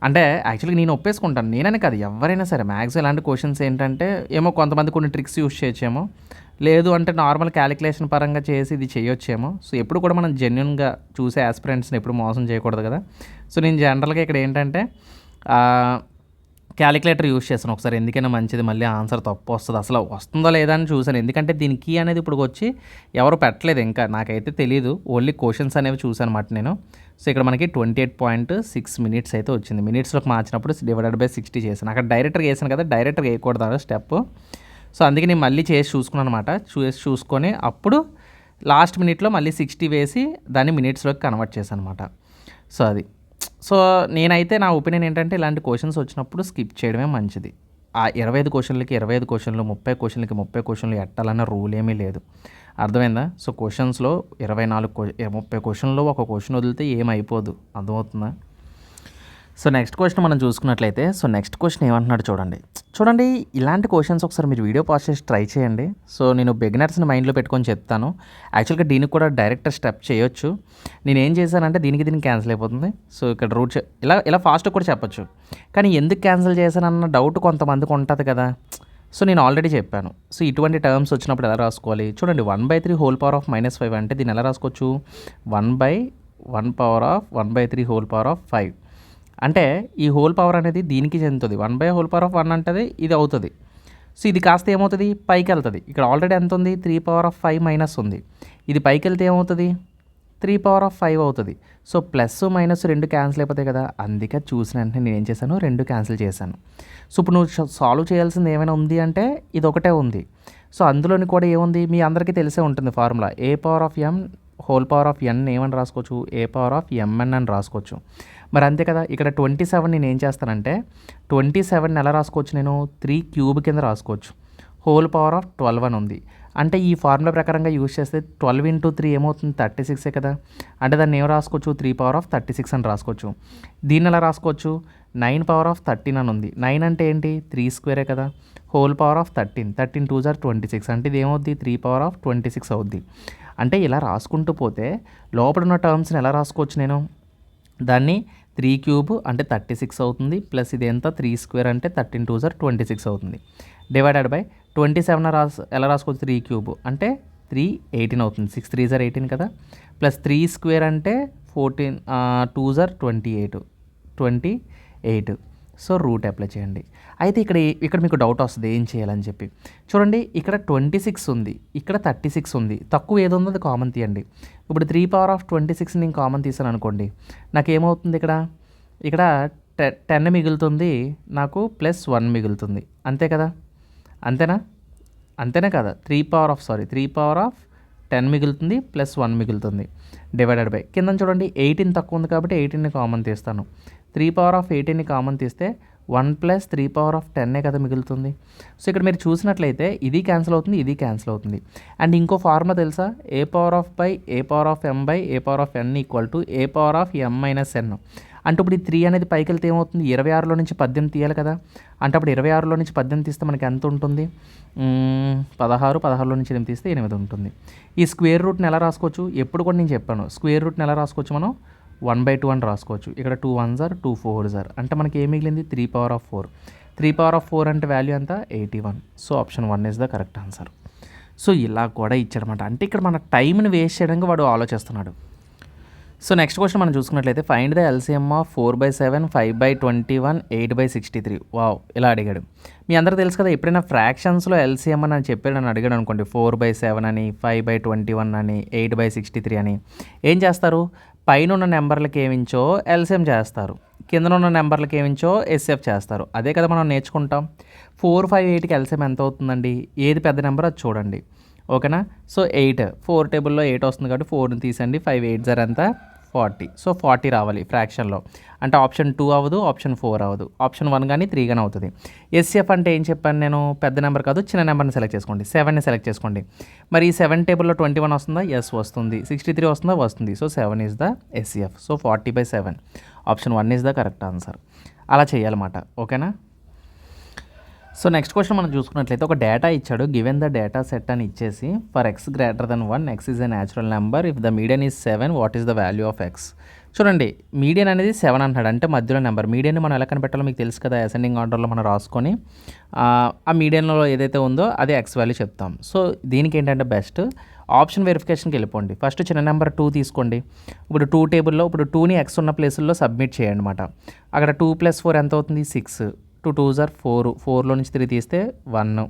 అంటే, యాక్చువల్గా నేను ఒప్పేసుకుంటాను, నేననే కాదు ఎవరైనా సరే మ్యాక్సిమం ఇలాంటి క్వశ్చన్స్ ఏంటంటే ఏమో కొంతమంది కొన్ని ట్రిక్స్ యూస్ చేయొచ్చేమో, లేదు అంటే నార్మల్ క్యాలిక్యులేషన్ పరంగా చేసి ఇది చేయొచ్చేమో. సో ఎప్పుడు కూడా మనం జెన్యున్గా చూసే ఆస్పిరెంట్స్ని ఎప్పుడు మోసం చేయకూడదు కదా. సో నేను జనరల్గా ఇక్కడ ఏంటంటే క్యాలిక్యులేటర్ యూస్ చేస్తాను ఒకసారి, ఎందుకైనా మంచిది, మళ్ళీ ఆన్సర్ తప్పు వస్తుంది, అసలు వస్తుందో లేదా అని చూసాను. ఎందుకంటే దీని కీ అనేది ఇప్పుడు వచ్చి ఎవరు పెట్టలేదు, ఇంకా నాకైతే తెలియదు, ఓన్లీ క్వశ్చన్స్ అనేవి చూసాను అన్నమాట నేను. సో ఇక్కడ మనకి 28.6 మినిట్స్ అయితే వచ్చింది. మినిట్స్లోకి మార్చినప్పుడు డివైడెడ్ బై 60 చేశాను, అక్కడ డైరెక్ట్గా వేసాను కదా, డైరెక్ట్గా వేయకూడదు అన్న స్టెప్. సో అందుకే నేను మళ్ళీ చేసి చూసుకున్నాను అనమాట, చూసుకొని అప్పుడు లాస్ట్ మినిట్లో మళ్ళీ 60 వేసి దాన్ని మినిట్స్లోకి కన్వర్ట్ చేశాను అనమాట. సో అది. సో నేనైతే నా ఒపీనియన్ ఏంటంటే ఇలాంటి క్వశ్చన్స్ వచ్చినప్పుడు స్కిప్ చేయడమే మంచిది. ఆ 25 క్వశ్చన్లకి 25 క్వశ్చన్లు, 30 క్వశ్చన్లకి 30 క్వశ్చన్లు ఎట్టాలన్న రూల్ ఏమీ లేదు. అర్థమైందా? సో క్వశ్చన్స్‌లో 30 క్వశ్చన్‌లో ఒక క్వశ్చన్ వదిలితే ఏమైపోదు. అర్థమవుతుందా? సో నెక్స్ట్ క్వశ్చన్ మనం చూసుకున్నట్లయితే నెక్స్ట్ క్వశ్చన్ ఏమంటున్నాడు చూడండి. ఇలాంటి క్వశ్చన్స్ ఒకసారి మీరు వీడియో పాజ్ చేసి ట్రై చేయండి. సో నేను బిగినర్స్ని మైండ్లో పెట్టుకొని చెప్తాను. యాక్చువల్గా దీనికి కూడా డైరెక్ట్ స్టెప్ చేయొచ్చు. నేను ఏం చేశానంటే దీనికి క్యాన్సిల్ అయిపోతుంది. సో ఇక్కడ రూట్ ఇలా ఫాస్ట్గా కూడా చెప్పొచ్చు. కానీ ఎందుకు క్యాన్సిల్ చేశానన్న డౌట్ కొంతమందికి ఉంటుంది కదా. సో నేను ఆల్రెడీ చెప్పాను. సో ఇటువంటి టర్మ్స్ వచ్చినప్పుడు ఎలా రాసుకోవాలి చూడండి. 1/3 హోల్ పవర్ ఆఫ్ -5 అంటే దీన్ని ఎలా రాసుకోవచ్చు? 1/1 power of 1/3 whole power of 5 అంటే ఈ హోల్ పవర్ అనేది దీనికి చెందుతుంది. 1 హోల్ పవర్ ఆఫ్ 1 అంటే ఇది అవుతుంది. సో ఇది కాస్త ఏమవుతుంది? పైకి వెళ్తుంది. ఇక్కడ ఆల్రెడీ ఎంత ఉంది? 3 పవర్ ఆఫ్ 5 మైనస్ ఉంది. ఇది పైకి వెళ్తే ఏమవుతుంది? 3 పవర్ ఆఫ్ 5 అవుతుంది. సో ప్లస్ మైనస్ 2 క్యాన్సిల్ అయిపోతాయి కదా. అందుకే చూసిన వెంటనే నేను ఏం చేశాను? 2 క్యాన్సిల్ చేశాను. సో ఇప్పుడు నువ్వు సాల్వ్ చేయాల్సింది ఏమైనా ఉంది అంటే ఇది ఒకటే ఉంది. సో అందులోని కూడా ఏముంది? మీ అందరికీ తెలిసే ఉంటుంది formula. A power of m whole power of n ఏమని రాసుకోవచ్చు? ఏ పవర్ ఆఫ్ mn అని రాసుకోవచ్చు. మరి అంతే కదా. ఇక్కడ 27 నేను ఏం చేస్తానంటే 27 ఎలా రాసుకోవచ్చు? నేను 3 క్యూబ్ కింద రాసుకోవచ్చు. హోల్ పవర్ ఆఫ్ 12 అని ఉంది. అంటే ఈ ఫార్ములా ప్రకారంగా యూజ్ చేస్తే 12 ఇంటూ 3 ఏమవుతుంది? 36 కదా. అంటే దాన్ని ఏం రాసుకోవచ్చు? 3 పవర్ ఆఫ్ 36 అని రాసుకోవచ్చు. దీన్ని ఎలా రాసుకోవచ్చు? 9 పవర్ ఆఫ్ 13 అని ఉంది. 9 అంటే ఏంటి? 3 స్క్వేరే కదా. హోల్ పవర్ ఆఫ్ 13 2 జార్ 26 అంటే ఇది ఏమవుద్ది? 3 పవర్ ఆఫ్ 26 అవుద్ది. అంటే ఇలా రాసుకుంటూ పోతే లోపల ఉన్న టర్మ్స్ని ఎలా రాసుకోవచ్చు నేను? దాన్ని 3 క్యూబ్ అంటే 36 అవుతుంది. ప్లస్ ఇది ఎంత? 3 స్క్వేర్ అంటే 13 2 జార్ 26 అవుతుంది. డివైడెడ్ బై 27 ఎలా రాసుకోవచ్చు? 3 క్యూబ్ అంటే 3 18 అవుతుంది. 6 3 జార్ 18 కదా. ప్లస్ 3 స్క్వేర్ అంటే 14 2 జార్ 28 సో రూట్ అప్లై చేయండి. అయితే ఇక్కడ మీకు డౌట్ వస్తుంది ఏం చేయాలని చెప్పి. చూడండి ఇక్కడ 26 ఉంది, ఇక్కడ 36 ఉంది. తక్కువ ఏది ఉందో అది కామన్ తీయండి. ఇప్పుడు 3 పవర్ ఆఫ్ 26 నేను కామన్ తీసాను అనుకోండి. నాకేమవుతుంది? ఇక్కడ 10 మిగులుతుంది నాకు, ప్లస్ 1 మిగులుతుంది. అంతే కదా. అంతేనా కదా. 3 పవర్ ఆఫ్ 10 మిగులుతుంది, ప్లస్ 1 మిగులుతుంది. డివైడెడ్ బై కింద చూడండి 18 తక్కువ ఉంది కాబట్టి 18ని కామన్ తీస్తాను. 3 పవర్ ఆఫ్ 18ని కామన్ తీస్తే 1 ప్లస్ 3 పవర్ ఆఫ్ 10 కదా మిగులుతుంది. సో ఇక్కడ మీరు చూసినట్లయితే ఇది క్యాన్సిల్ అవుతుంది, ఇది క్యాన్సిల్ అవుతుంది. అండ్ ఇంకో ఫార్ములా తెలుసా? A power of by a power of m by a power of n equal to a power of m minus n. అంటే ఇప్పుడు ఈ 3 అనేది పైకి వెళ్తే ఏమవుతుంది? 26లో నుంచి 18 తీయాలి కదా. అంటే అప్పుడు 26లో నుంచి 18 తీస్తే మనకి ఎంత ఉంటుంది? 16లో నుంచి 8 తీస్తే 8 ఉంటుంది. ఈ స్క్వేర్ రూట్ని ఎలా రాసుకోవచ్చు? ఎప్పుడు కూడా నేను చెప్పాను, స్క్వేర్ రూట్ని ఎలా రాసుకోవచ్చు? మనం 1/2 అని రాసుకోవచ్చు. ఇక్కడ 2 1s are 2 4s are అంటే మనకి ఏం మిగిలింది? 3 పవర్ ఆఫ్ 4. 3 పవర్ ఆఫ్ 4 అంటే వాల్యూ ఎంత? 81. So option 1 is the correct answer. So ఇలా కూడా ఇచ్చాడనమాట. అంటే ఇక్కడ మన టైంని వేస్ట్ చేయడానికి వాడు ఆలోచిస్తున్నాడు. సో నెక్స్ట్ క్వశ్చన్ మనం చూసుకున్నట్లయితే find the LCM of 4/7, 5/21, 8/63. Wow, ఇలా అడిగాడు. మీ అందరూ తెలుసు కదా, ఎప్పుడైనా ఫ్రాక్షన్స్లో ఎల్సిఎం అని చెప్పాడు అని అడిగాడు అనుకోండి, 4/7 అని, 5/21 అని, 8/63 అని, ఏం చేస్తారు? పైన ఉన్న నెంబర్లకి ఏమించో ఎల్సిఎం చేస్తారు, కింద ఉన్న నెంబర్లకి ఏమించో ఎస్ఎఫ్ చేస్తారు. అదే కదా మనం నేర్చుకుంటాం. 4, 5, 8కి ఎల్సిఎం ఎంత అవుతుందండి? ఏది పెద్ద నెంబర్ అది చూడండి. ఓకేనా. సో 8 4 టేబుల్లో 8 వస్తుంది కాబట్టి 4ని తీసండి. 5 8 జర్ ఎంత? 40. సో 40 రావాలి ఫ్రాక్షన్లో. అంటే ఆప్షన్ 2 అవ్వదు, ఆప్షన్ 4 అవ్వదు, ఆప్షన్ 1 కానీ 3 కానీ అవుతుంది. ఎస్ఎఫ్ అంటే ఏం చెప్పాను నేను? పెద్ద నెంబర్ కాదు, చిన్న నెంబర్ని సెలెక్ట్ చేసుకోండి. 7ని సెలెక్ట్ చేసుకోండి. మరి ఈ 7 టేబుల్లో 21 వస్తుందా? ఎస్ వస్తుంది. 63 వస్తుందా? వస్తుంది. So 7 is the SF. So 40/7 option 1 is the correct answer. అలా చేయాలన్నమాట. ఓకేనా. సో నెక్స్ట్ క్వశ్చన్ మనం చూసుకున్నట్లయితే ఒక డేటా ఇచ్చాడు. గివెన్ ద డేటా సెట్ అని ఇచ్చేసి for x greater than 1, x is a natural number, if the median is 7, what is the value of x. చూడండి, మీడియన్ అనేది 7 అంటున్నాడు, అంటే మధ్యలో నెంబర్. మీడియన్ని మనం ఎలా కనిపెట్టాలో మీకు తెలుసు కదా. అసెండింగ్ ఆర్డర్లో మనం రాసుకొని ఆ మీడియన్లో ఏదైతే ఉందో అదే x వాల్యూ చెప్తాం. సో దీనికి ఏంటంటే బెస్ట్ ఆప్షన్ వెరిఫికేషన్కి వెళ్ళిపోండి. ఫస్ట్ చిన్న నెంబర్ 2 తీసుకోండి. ఇప్పుడు 2 టేబుల్లో ఇప్పుడు 2ని x ఉన్న ప్లేసుల్లో సబ్మిట్ చేయండి అనమాట. అక్కడ 2 + 4 ఎంత అవుతుంది? 6. 2 2s are 4. 4లో నుంచి 3 తీస్తే 1.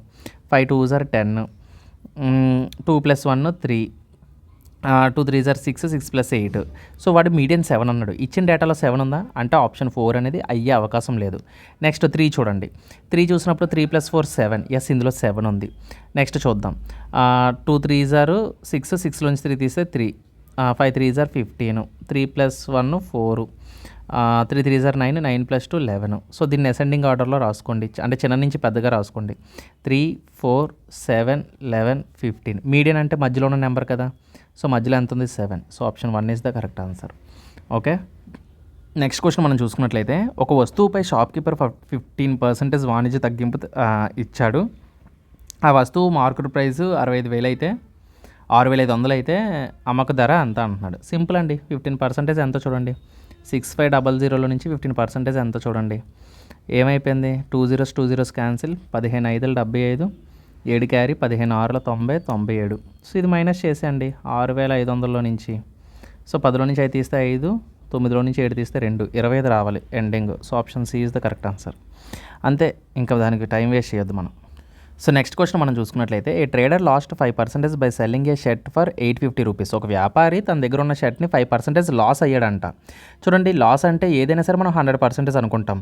5 2s are 10. 2 + 1 3. 2 3s are 6. 6 + 8. So వాడు మీడియన్ 7 అన్నాడు. ఇచ్చిన డేటాలో 7 ఉందా అంటే ఆప్షన్ 4 అనేది అయ్యే అవకాశం లేదు. నెక్స్ట్ 3 చూడండి. 3 చూసినప్పుడు 3 + 4 7. ఎస్, ఇందులో 7 ఉంది. నెక్స్ట్ చూద్దాం. 2 3s are 6. 6లో నుంచి 3 తీస్తే 3. 5 3 జార్ 15, 3 + 1 4, 3 3 జార్ 9, 9 + 2 11. సో దీన్ని అసెండింగ్ ఆర్డర్లో రాసుకోండి, అంటే చిన్న నుంచి పెద్దగా రాసుకోండి. 3 4 7 11 15. మీడియన్ అంటే మధ్యలో ఉన్న నెంబర్ కదా, సో మధ్యలో ఎంత ఉంది 7. So option 1 is the correct answer. Okay, next question మనం చూసుకున్నట్లయితే ఒక వస్తువుపై షాప్కీపర్ 15% వాణిజ్య తగ్గింపు ఇచ్చాడు. ఆ వస్తువు మార్కెట్ ప్రైస్ 65,000 అయితే 6,500 అయితే అమ్మక ధర అంత అంటున్నాడు. సింపుల్ అండి. 15% ఎంతో చూడండి. 6500 నుంచి 15% ఎంతో చూడండి. ఏమైపోయింది? 2 zeros క్యాన్సిల్. 15 5 75, 7 క్యారీ, 15 6 90 97. సో ఇది మైనస్ చేసేయండి 6,500 నుంచి. సో 10లో నుంచి 5 తీస్తే 5, 9లో నుంచి 7 తీస్తే 2, 25 రావాలి ending. So option C is the correct answer. అంతే, ఇంకా దానికి టైం వేస్ట్ చేయొద్దు మనం. సో నెక్స్ట్ క్వశ్చన్ మనం చూసుకున్నట్లయితే ఏ trader last 5% by selling A shirt for 850 rupees. ఒక వ్యాపారి తన దగ్గర ఉన్న షర్ట్ని 5% లాస్ అయ్యాడంట. చూడండి, లాస్ అంటే ఏదైనా సరే మనం 100% అనుకుంటాం.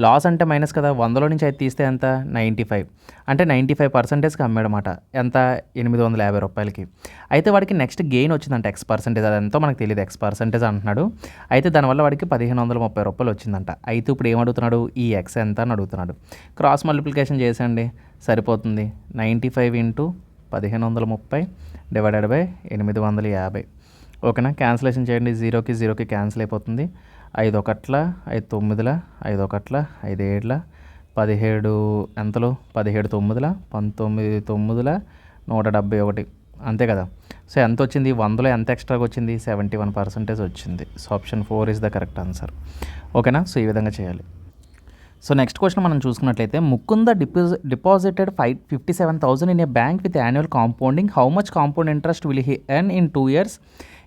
లాస్ అంటే మైనస్ కదా, 100లో నుంచి అయితే తీస్తే ఎంత? 95. అంటే 95%కి అమ్మాడనమాట. ఎంత? 850 రూపాయలకి. అయితే వాడికి నెక్స్ట్ గెయిన్ వచ్చిందంట X%. అదంతా మనకు తెలియదు, X% అంటున్నాడు. అయితే దానివల్ల వాడికి 1530 రూపాయలు వచ్చిందంట. అయితే ఇప్పుడు ఏమడుగుతున్నాడు? ఈ X ఎంత అని అడుగుతున్నాడు. క్రాస్ మల్టిప్లికేషన్ చేసండి, సరిపోతుంది. 95 × 1530 డివైడెడ్ బై 850. ఓకేనా, క్యాన్సిలేషన్ చేయండి. 0కి క్యాన్సిల్ అయిపోతుంది. 5 1 5 9 5 1 5 7 17 ఎంతలో? 17 9 19 9 171. అంతే కదా. సో ఎంత వచ్చింది? 100లో ఎంత ఎక్స్ట్రాగా వచ్చింది? 71% వచ్చింది. So option 4 is the correct answer. ఓకేనా, సో ఈ విధంగా చేయాలి. సో నెక్స్ట్ క్వశ్చన్ మనం చూసుకున్నట్లయితే Mukunda deposited 57,000 in a bank with annual compounding. How much compound interest will he earn in 2 years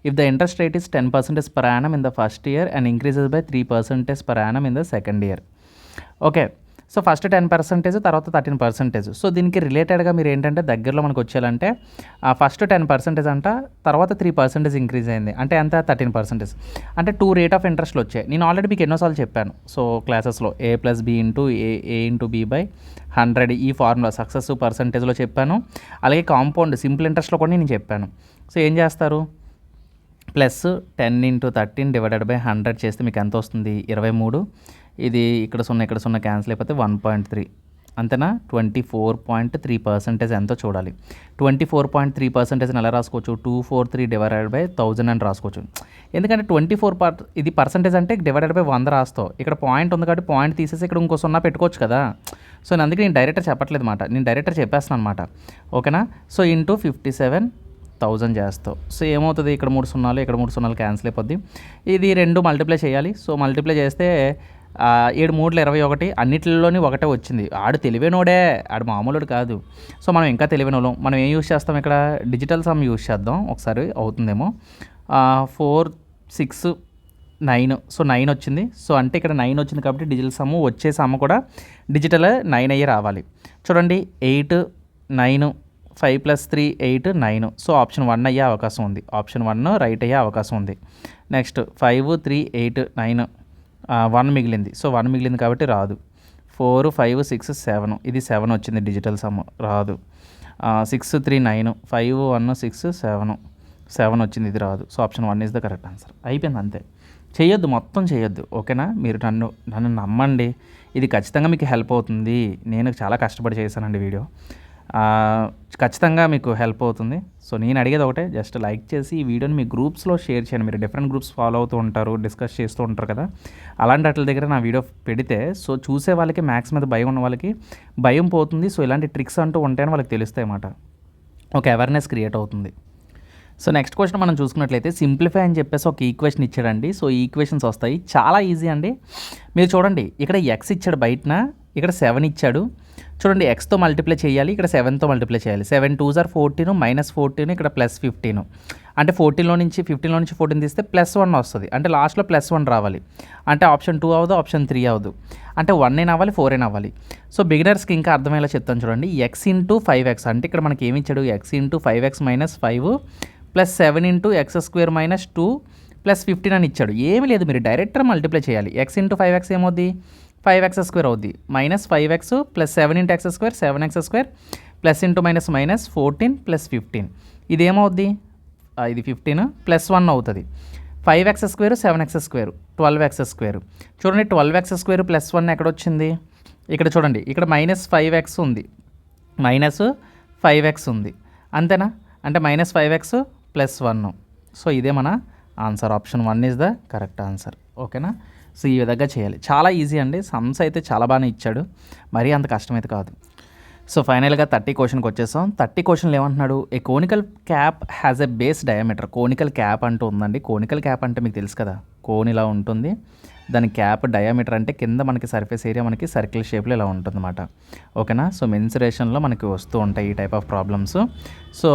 if the interest rate is 10% per annum in the first year and increases by 3% per annum in the second year? Okay, so first 10%, తర్వాత 13%. So దీనికి రిలేటెడ్గా మీరు ఏంటంటే దగ్గరలో మనకు వచ్చేయాలంటే first 10% అంట, తర్వాత 3% increase అయింది. అంటే ఎంత? 13%. అంటే 2 రేట్ ఆఫ్ ఇంట్రెస్ట్లు వచ్చాయి. నేను ఆల్రెడీ మీకు ఎన్నోసార్లు చెప్పాను. సో క్లాసెస్లో A + B × B/100 ఈ ఫార్ములా సక్సెస్ పర్సంటేజ్లో చెప్పాను. అలాగే కాంపౌండ్ సింపుల్ ఇంట్రెస్ట్లో కూడా నేను చెప్పాను. సో ఏం చేస్తారు? ప్లస్ 10 × 13 డివైడెడ్ బై 100 చేస్తే మీకు ఎంత వస్తుంది? 23. ఇది ఇక్కడ 0 క్యాన్సిల్ అయిపోతే 1.3. అంతేనా? 24.3% ఎంతో చూడాలి. 24.3% ఎలా రాసుకోవచ్చు? 243 డివైడెడ్ బై 1000 అని రాసుకోవచ్చు. ఎందుకంటే 24 ఇది పర్సంటేజ్ అంటే డివైడెడ్ బై 100 రాస్తావు. ఇక్కడ పాయింట్ ఉంది కాబట్టి పాయింట్ తీసేసి ఇక్కడ ఇంకో 0 పెట్టుకోవచ్చు కదా. సో నేను అందుకే నేను డైరెక్టర్ చెప్పట్లేదు అనమాట, నేను డైరెక్టర్ చెప్పేస్తాను అనమాట. ఓకేనా, సో ఇంటూ 57,000 చేస్తావు. సో ఏమవుతుంది? ఇక్కడ 3 0, ఇక్కడ 3 0 క్యాన్సిల్ అయిపోద్ది. ఇది 2 మల్టిప్లై చేయాలి. సో మల్టిప్లై చేస్తే 7 3 21, అన్నిటిలోని ఒకటే వచ్చింది. ఆడు తెలివైనోడే, ఆడు మామూలుడు కాదు. సో మనం ఇంకా తెలివైనోళ్ళం. మనం ఏం యూస్ చేస్తాం? ఇక్కడ డిజిటల్ సమ్ యూస్ చేద్దాం, ఒకసారి అవుతుందేమో. 4 6 9. సో 9 వచ్చింది. సో అంటే ఇక్కడ 9 వచ్చింది కాబట్టి డిజిటల్ సమ్ వచ్చే సమ్ కూడా డిజిటల్ 9 అయ్యి రావాలి. చూడండి, 8 9 5 + 3 8 9. సో ఆప్షన్ 1 అయ్యే అవకాశం ఉంది. ఆప్షన్ 1 రైట్ అయ్యే అవకాశం ఉంది. నెక్స్ట్ 5 3 8 9 1 మిగిలింది. సో 1 మిగిలింది కాబట్టి రాదు. 4 5 6 7 ఇది 7 వచ్చింది డిజిటల్ సమ్, రాదు. 6 3 9 5 1 6 7 వచ్చింది, ఇది రాదు. So option 1 is the correct answer. అయిపోయింది, అంతే. చేయొద్దు, మొత్తం చేయొద్దు. ఓకేనా, మీరు నన్ను నమ్మండి, ఇది ఖచ్చితంగా మీకు హెల్ప్ అవుతుంది. నేను చాలా కష్టపడి చేశానండి వీడియో, ఖచ్చితంగా మీకు హెల్ప్ అవుతుంది. సో నేను అడిగేది ఒకటే, జస్ట్ లైక్ చేసి ఈ వీడియోని మీ గ్రూప్స్లో షేర్ చేయండి. మీరు డిఫరెంట్ గ్రూప్స్ ఫాలో అవుతూ ఉంటారు, డిస్కస్ చేస్తూ ఉంటారు కదా, అలాంటి వాటి దగ్గర నా వీడియో పెడితే సో చూసే వాళ్ళకి, మ్యాథ్స్ మీద భయం ఉన్న వాళ్ళకి భయం పోతుంది. సో ఇలాంటి ట్రిక్స్ అంటూ ఉంటాయని వాళ్ళకి తెలుస్తాయి అన్నమాట. ఒక అవేర్నెస్ క్రియేట్ అవుతుంది. సో నెక్స్ట్ క్వశ్చన్ మనం చూసుకున్నట్లయితే సింప్లిఫై అని చెప్పేసి ఒక ఈక్వేషన్ ఇచ్చాడండి. సో ఈ ఈక్వేషన్స్ వస్తాయి, చాలా ఈజీ అండి. మీరు చూడండి, ఇక్కడ ఎక్స్ ఇచ్చాడు బయటన, ఇక్కడ 7 ఇచ్చాడు. చూడండి, ఎక్స్తో మల్టిప్లై చేయాలి, ఇక్కడ 7తో మల్టిప్లై చేయాలి. 7 2 14 -14, ఇక్కడ +15. అంటే 14లో నుంచి 14 తీస్తే +1 వస్తుంది. అంటే లాస్ట్లో +1 రావాలి. అంటే ఆప్షన్ 2 అవ్వదు, ఆప్షన్ 3 అవ్వదు. అంటే 1 అయినా అవ్వాలి, 4 అయినా అవ్వాలి. సో బిగినర్స్కి ఇంకా అర్థమయ్యేలా చెప్తాను చూడండి. x × 5x అంటే ఇక్కడ మనకి ఏమి ఇచ్చాడు? x × 5x - 5 + 7 × x² - 2 + 15 అని ఇచ్చాడు. ఏమీ లేదు, మీరు డైరెక్ట్గా మల్టిప్లై చేయాలి. x × 5x ఏమవుద్ది? 5x² అవుద్ది. -5x + 7 × x², 7x² +(-) -14 + 15. ఇది ఏమవుద్ది? ఇది 15 ప్లస్ 1 అవుతుంది. 5x² 7x², 12x². చూడండి 12x² ప్లస్ 1 ఎక్కడొచ్చింది? ఇక్కడ చూడండి, ఇక్కడ -5x ఉంది, -5x ఉంది, అంతేనా? అంటే -5x ప్లస్ 1. సో ఇదే మన answer. Option 1 is the correct answer. ఓకేనా? సో ఈ విధంగా చేయాలి. చాలా ఈజీ అండి. సమ్స్ అయితే చాలా బాగానే ఇచ్చాడు, మరీ అంత కష్టమైతే కాదు. సో ఫైనల్గా 30 క్వశ్చన్కి వచ్చేసాం. 30 క్వశ్చన్లు ఏమంటున్నాడు? A conical cap has a base diameter. Conical cap అంటూ ఉందండి. కోనికల్ క్యాప్ అంటే మీకు తెలుసు కదా, కోన్ ఇలా ఉంటుంది, దాని క్యాప్ డయామీటర్ అంటే కింద మనకి సర్ఫేస్ ఏరియా మనకి సర్కిల్ షేప్లో ఇలా ఉంటుందన్నమాట. ఓకేనా? సో మెన్సురేషన్లో మనకి వస్తూ ఉంటాయి ఈ టైప్ ఆఫ్ ప్రాబ్లమ్స్. సో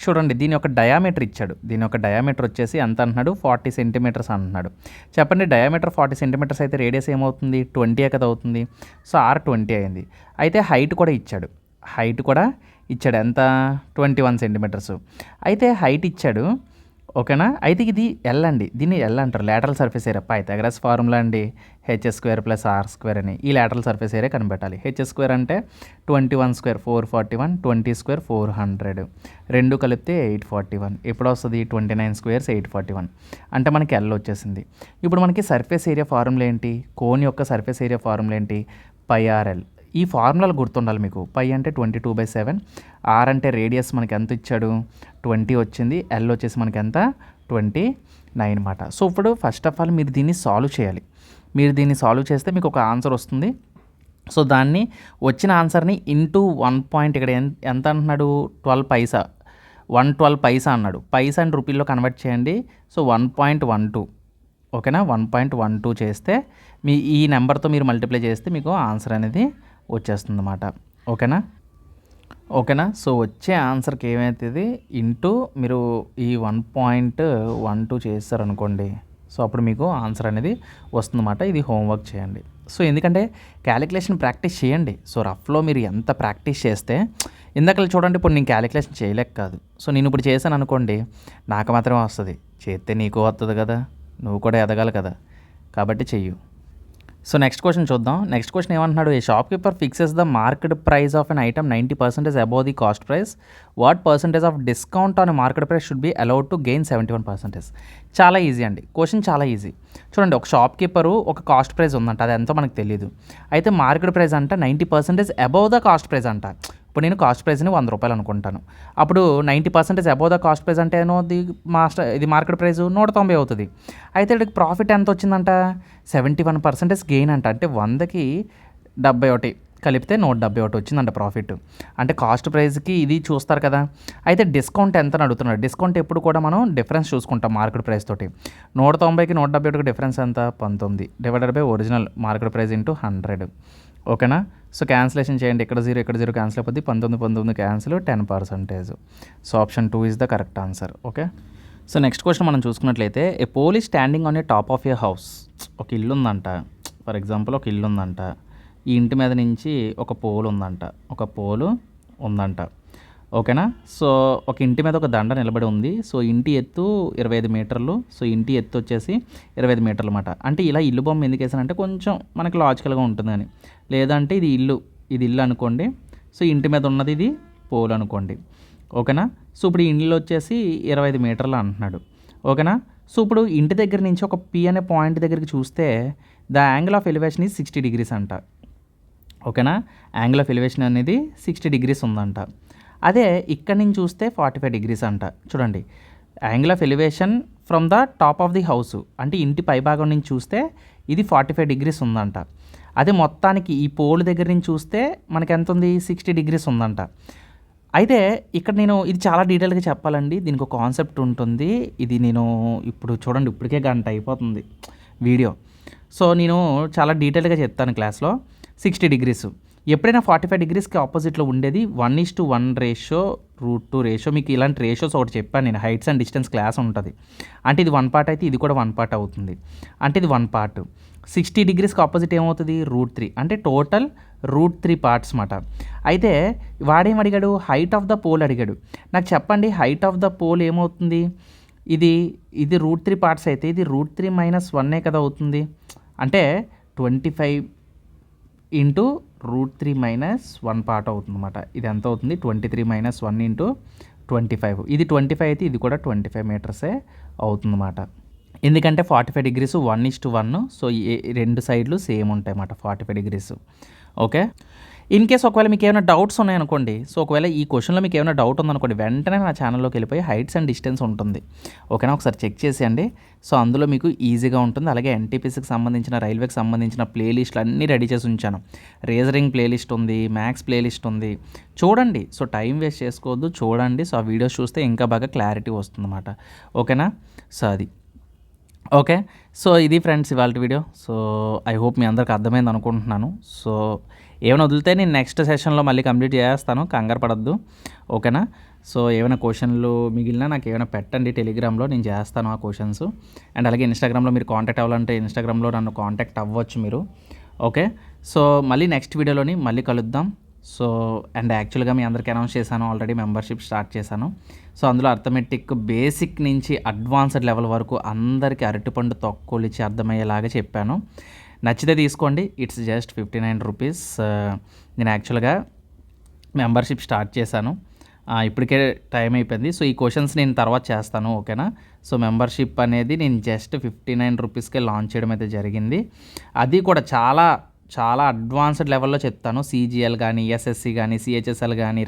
చూడండి, దీని యొక్క డయామీటర్ ఇచ్చాడు. దీని యొక్క డయామీటర్ వచ్చేసి ఎంత అంటున్నాడు? 40 సెంటీమీటర్స్ అంటున్నాడు. చెప్పండి, డయామీటర్ 40 సెంటీమీటర్స్ అయితే రేడియస్ ఏమవుతుంది? 20 కదా అవుతుంది. సో ఆర్ 20 అయింది. అయితే హైట్ కూడా ఇచ్చాడు. ఎంత? 21 సెంటీమీటర్స్. అయితే హైట్ ఇచ్చాడు. ఓకేనా? అయితే ఇది ఎల్ అండి. దీన్ని ఎల్ అంటారు, lateral surface area. Pythagoras formula అండి, h² + r² అని. ఈ లేటరల్ సర్ఫేస్ ఏరియా కనిపెట్టాలి. h² అంటే 21² 441, 20² 400, రెండు కలిపితే 841. ఎప్పుడు వస్తుంది? 29² 841. అంటే మనకి ఎల్ వచ్చేసింది. ఇప్పుడు మనకి సర్ఫేస్ ఏరియా ఫార్ములా ఏంటి? కోన్ యొక్క సర్ఫేస్ ఏరియా ఫార్ములా ఏంటి? πrl. ఈ ఫార్ములాలు గుర్తుండాలి మీకు. పై అంటే 22/7, ఆర్ అంటే రేడియస్ మనకి ఎంత ఇచ్చాడు? 20 వచ్చింది, ఎల్ వచ్చేసి మనకి ఎంత? 29 అన్నమాట. సో ఇప్పుడు ఫస్ట్ ఆఫ్ ఆల్ మీరు దీన్ని సాల్వ్ చేయాలి. మీరు దీన్ని సాల్వ్ చేస్తే మీకు ఒక ఆన్సర్ వస్తుంది. సో దాన్ని వచ్చిన ఆన్సర్ని ఇంటూ 1 పాయింట్, ఇక్కడ ఎంత అంటున్నాడు? 12 పైసా, 112 పైసా అన్నాడు. పైసా అండ్ రూపీల్లో కన్వర్ట్ చేయండి. సో 1.12. ఓకేనా? 1.12 చేస్తే మీ ఈ నెంబర్తో మీరు మల్టిప్లై చేస్తే మీకు ఆన్సర్ అనేది వచ్చేస్తుంది అన్నమాట. ఓకేనా? సో వచ్చే ఆన్సర్కి ఏమవుతుంది? ఇంటూ మీరు ఈ 1.12 చేస్తారనుకోండి, సో అప్పుడు మీకు ఆన్సర్ అనేది వస్తుందన్నమాట. ఇది హోంవర్క్ చేయండి. సో ఎందుకంటే క్యాలిక్యులేషన్ ప్రాక్టీస్ చేయండి. సో రఫ్లో మీరు ఎంత ప్రాక్టీస్ చేస్తే, ఇందాక చూడండి, ఇప్పుడు నేను క్యాలిక్యులేషన్ చేయలేక కాదు. సో నేను ఇప్పుడు చేశాను అనుకోండి, నాకు మాత్రమే వస్తుంది. చేస్తే నీకు వస్తుంది కదా, నువ్వు కూడా ఎదగాలి కదా, కాబట్టి చెయ్యు. సో నెక్స్ట్ క్వశ్చన్ చూద్దాం. నెక్స్ట్ క్వశ్చన్ ఏమంటున్నాడు? A shopkeeper fixes the market price of an item 90% above the cost price. What percentage of discount on market price should be allowed to gain 71%. చాలా easy అండి. Question చాలా easy. చూడండి, ఒక shopkeeper ఒక cost price ఉందంట, అది ఎంతో మనకు తెలియదు. అయితే మార్కెట్ ప్రైస్ అంట 90% అబౌవ్ ద కాస్ట్ ప్రైస్ అంట. ఇప్పుడు నేను కాస్ట్ ప్రైస్ని 100 రూపాయలు అనుకుంటాను. అప్పుడు 90% అబౌవ్ ద కాస్ట్ ప్రైస్ అంటే ఇది మార్కెట్ ప్రైస్ 190 అవుతుంది. అయితే ఇక్కడికి ప్రాఫిట్ ఎంత వచ్చిందంట? 71% గెయిన్ అంట. అంటే 100కి 71 కలిపితే 171 వచ్చిందంట ప్రాఫిట్. అంటే కాస్ట్ ప్రైస్కి ఇది చూస్తారు కదా. అయితే డిస్కౌంట్ ఎంత అని అడుగుతున్నాడు. డిస్కౌంట్ ఎప్పుడు కూడా మనం డిఫరెన్స్ చూసుకుంటాం మార్కెట్ ప్రైస్ తోటి. 190కి 171కి డిఫరెన్స్ ఎంత? 19 divided by original market price into 100. ఓకేనా? సో క్యాన్సిలేషన్ చేయండి. ఇక్కడ 0 క్యాన్సిల్ అయిపోద్ది. 19 cancel, 10%. So option 2 is the correct answer. Okay. So next question మనం చూసుకున్నట్లయితే, a pole is standing on a top of a house. ఒక ఇల్లు ఉందంట. ఫర్ ఎగ్జాంపుల్ ఒక ఇల్లు ఉందంట. ఈ ఇంటి మీద నుంచి ఒక పోల్ ఉందంట. ఓకేనా? సో ఒక ఇంటి మీద ఒక దండ నిలబడి ఉంది. సో ఇంటి ఎత్తు 25 మీటర్లు. సో ఇంటి ఎత్తు వచ్చేసి 25 మీటర్లు అన్నమాట. అంటే ఇలా ఇల్లు బొమ్మ ఎందుకు వేసానంటే కొంచెం మనకి లాజికల్గా ఉంటుందని. లేదంటే ఇది ఇల్లు అనుకోండి. సో ఇంటి మీద ఉన్నది ఇది పోల్ అనుకోండి. ఓకేనా? సో ఇప్పుడు ఈ ఇల్లు వచ్చేసి 25 మీటర్లు అంటున్నాడు. ఓకేనా? సో ఇప్పుడు ఇంటి దగ్గర నుంచి ఒక పి అనే పాయింట్ దగ్గరికి చూస్తే the angle of elevation is 60 degrees అంట. ఓకేనా? యాంగిల్ ఆఫ్ ఎలివేషన్ అనేది 60 degrees ఉందంట. అదే ఇక్కడ నుంచి చూస్తే 45 degrees అంట. చూడండి, angle of elevation from the top of the house అంటే ఇంటి పై భాగం నుంచి చూస్తే ఇది 45 degrees ఉందంట. అదే మొత్తానికి ఈ పోల్ దగ్గర నుంచి చూస్తే మనకి ఎంత ఉంది? 60 degrees ఉందంట. అయితే ఇక్కడ నేను ఇది చాలా డీటెయిల్గా చెప్పాలండి. దీనికి ఒక కాన్సెప్ట్ ఉంటుంది. ఇది నేను ఇప్పుడు చూడండి, ఇప్పటికే గంట అయిపోతుంది వీడియో. సో నేను చాలా డీటెయిల్గా చెప్తాను క్లాస్లో. 60 degrees ఎప్పుడైనా 45 degreesకి ఆపోజిట్లో ఉండేది 1:1 రేషియో, √2 రేషియో. మీకు ఇలాంటి రేషియోస్ ఒకటి చెప్పాను నేను, హైట్స్ అండ్ డిస్టెన్స్ క్లాస్ ఉంటుంది. అంటే ఇది 1 part అయితే ఇది కూడా 1 part అవుతుంది. అంటే ఇది 1 part. 60 degreesకి ఆపోజిట్ ఏమవుతుంది? √3. అంటే టోటల్ √3 parts మాట. అయితే వాడేం అడిగాడు? హైట్ ఆఫ్ ద పోల్ అడిగాడు. నాకు చెప్పండి, హైట్ ఆఫ్ ద పోల్ ఏమవుతుంది? ఇది √3 parts అయితే ఇది √3 - 1 కదా అవుతుంది. అంటే 25 × √3 - 1 part అవుతుంది అన్నమాట. ఇది ఎంత అవుతుంది? 23 - 1 × 25. ఇది 25 అయితే ఇది కూడా 25 మీటర్సే అవుతుందన్నమాట. ఎందుకంటే 45 డిగ్రీస్ 1:1. సో రెండు సైడ్లు సేమ్ ఉంటాయి అన్నమాట 45 డిగ్రీస్. ఓకే. ఇన్ కేస్ ఒకవేళ మీకు ఏమైనా డౌట్స్ ఉన్నాయనుకోండి, సో ఒకవేళ ఈ క్వశ్చన్లో మీకు ఏమైనా డౌట్ ఉందనుకోండి, వెంటనే నా ఛానల్లోకి వెళ్ళిపోయి హైట్స్ అండ్ డిస్టెన్స్ ఉంటుంది. ఓకేనా, ఒకసారి చెక్ చేసేయండి. సో అందులో మీకు ఈజీగా ఉంటుంది. అలాగే ఎన్టీపీసీకి సంబంధించిన, రైల్వేకి సంబంధించిన ప్లేలిస్టులు అన్నీ రెడీ చేసి ఉంచాను. రేజరింగ్ ప్లేలిస్ట్ ఉంది, మ్యాథ్స్ ప్లేలిస్ట్ ఉంది, చూడండి. సో టైం వేస్ట్ చేసుకోవద్దు, చూడండి. సో ఆ వీడియోస్ చూస్తే ఇంకా బాగా క్లారిటీ వస్తుందన్నమాట. ఓకేనా, సో అది ఓకే. సో ఇది ఫ్రెండ్స్ ఇవాళ వీడియో. సో ఐ హోప్ మీ అందరికి అర్థమైంది అనుకుంటున్నాను. సో ఏమైనా వదిలితే నేను నెక్స్ట్ సెషన్లో మళ్ళీ కంప్లీట్ చేస్తాను, కంగారు పడద్దు. ఓకేనా. సో ఏమైనా క్వశ్చన్లు మిగిలినా నాకు ఏమైనా పెట్టండి టెలిగ్రామ్లో, నేను చేస్తాను ఆ క్వశ్చన్స్. అండ్ అలాగే ఇన్స్టాగ్రామ్లో మీరు కాంటాక్ట్ అవ్వాలంటే ఇన్స్టాగ్రామ్లో నన్ను కాంటాక్ట్ అవ్వచ్చు మీరు. ఓకే. సో మళ్ళీ నెక్స్ట్ వీడియోలోని మళ్ళీ కలుద్దాం. సో అండ్ యాక్చువల్గా మీ అందరికీ అనౌన్స్ చేశాను, ఆల్రెడీ మెంబర్షిప్ స్టార్ట్ చేశాను. సో అందులో అర్థమెటిక్ బేసిక్ నుంచి అడ్వాన్స్డ్ లెవెల్ వరకు అందరికీ అరటిపండు తొక్కులిచ్చి అర్థమయ్యేలాగా చెప్పాను. నచ్చితే తీసుకోండి. It's just 59 rupees. నేను యాక్చువల్గా మెంబర్షిప్ స్టార్ట్ చేశాను, ఇప్పటికే టైం అయిపోయింది. సో ఈ క్వశ్చన్స్ నేను తర్వాత చేస్తాను. ఓకేనా. సో మెంబర్షిప్ అనేది నేను జస్ట్ 59 రూపీస్కే లాంచ్ చేయడం అయితే జరిగింది. అది కూడా చాలా చాలా అడ్వాన్స్డ్ లెవెల్లో చెప్తాను. CGL కానీ, SSC కానీ, CHSL కానీ,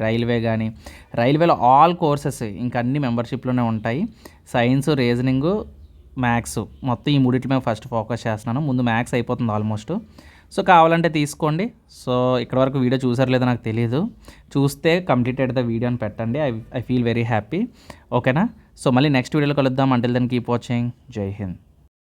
రైల్వేలో ఆల్ కోర్సెస్ ఇంకా అన్ని మెంబర్షిప్లోనే ఉంటాయి. సైన్స్, రీజనింగ్, మ్యాథ్స్ మొత్తం ఈ మూడిట్ల మీద ఫస్ట్ ఫోకస్ చేస్తున్నాను. ముందు మ్యాథ్స్ అయిపోతుంది ఆల్మోస్ట్. సో కావాలంటే తీసుకోండి. సో ఇక్కడ వరకు వీడియో చూసారో లేదో నాకు తెలియదు, చూస్తే కంప్లీటెడ్ ద వీడియో అని పెట్టండి. I feel very happy. ఓకేనా. సో మళ్ళీ నెక్స్ట్ వీడియోలో కలుద్దాం. Until then keep watching. జై హింద్.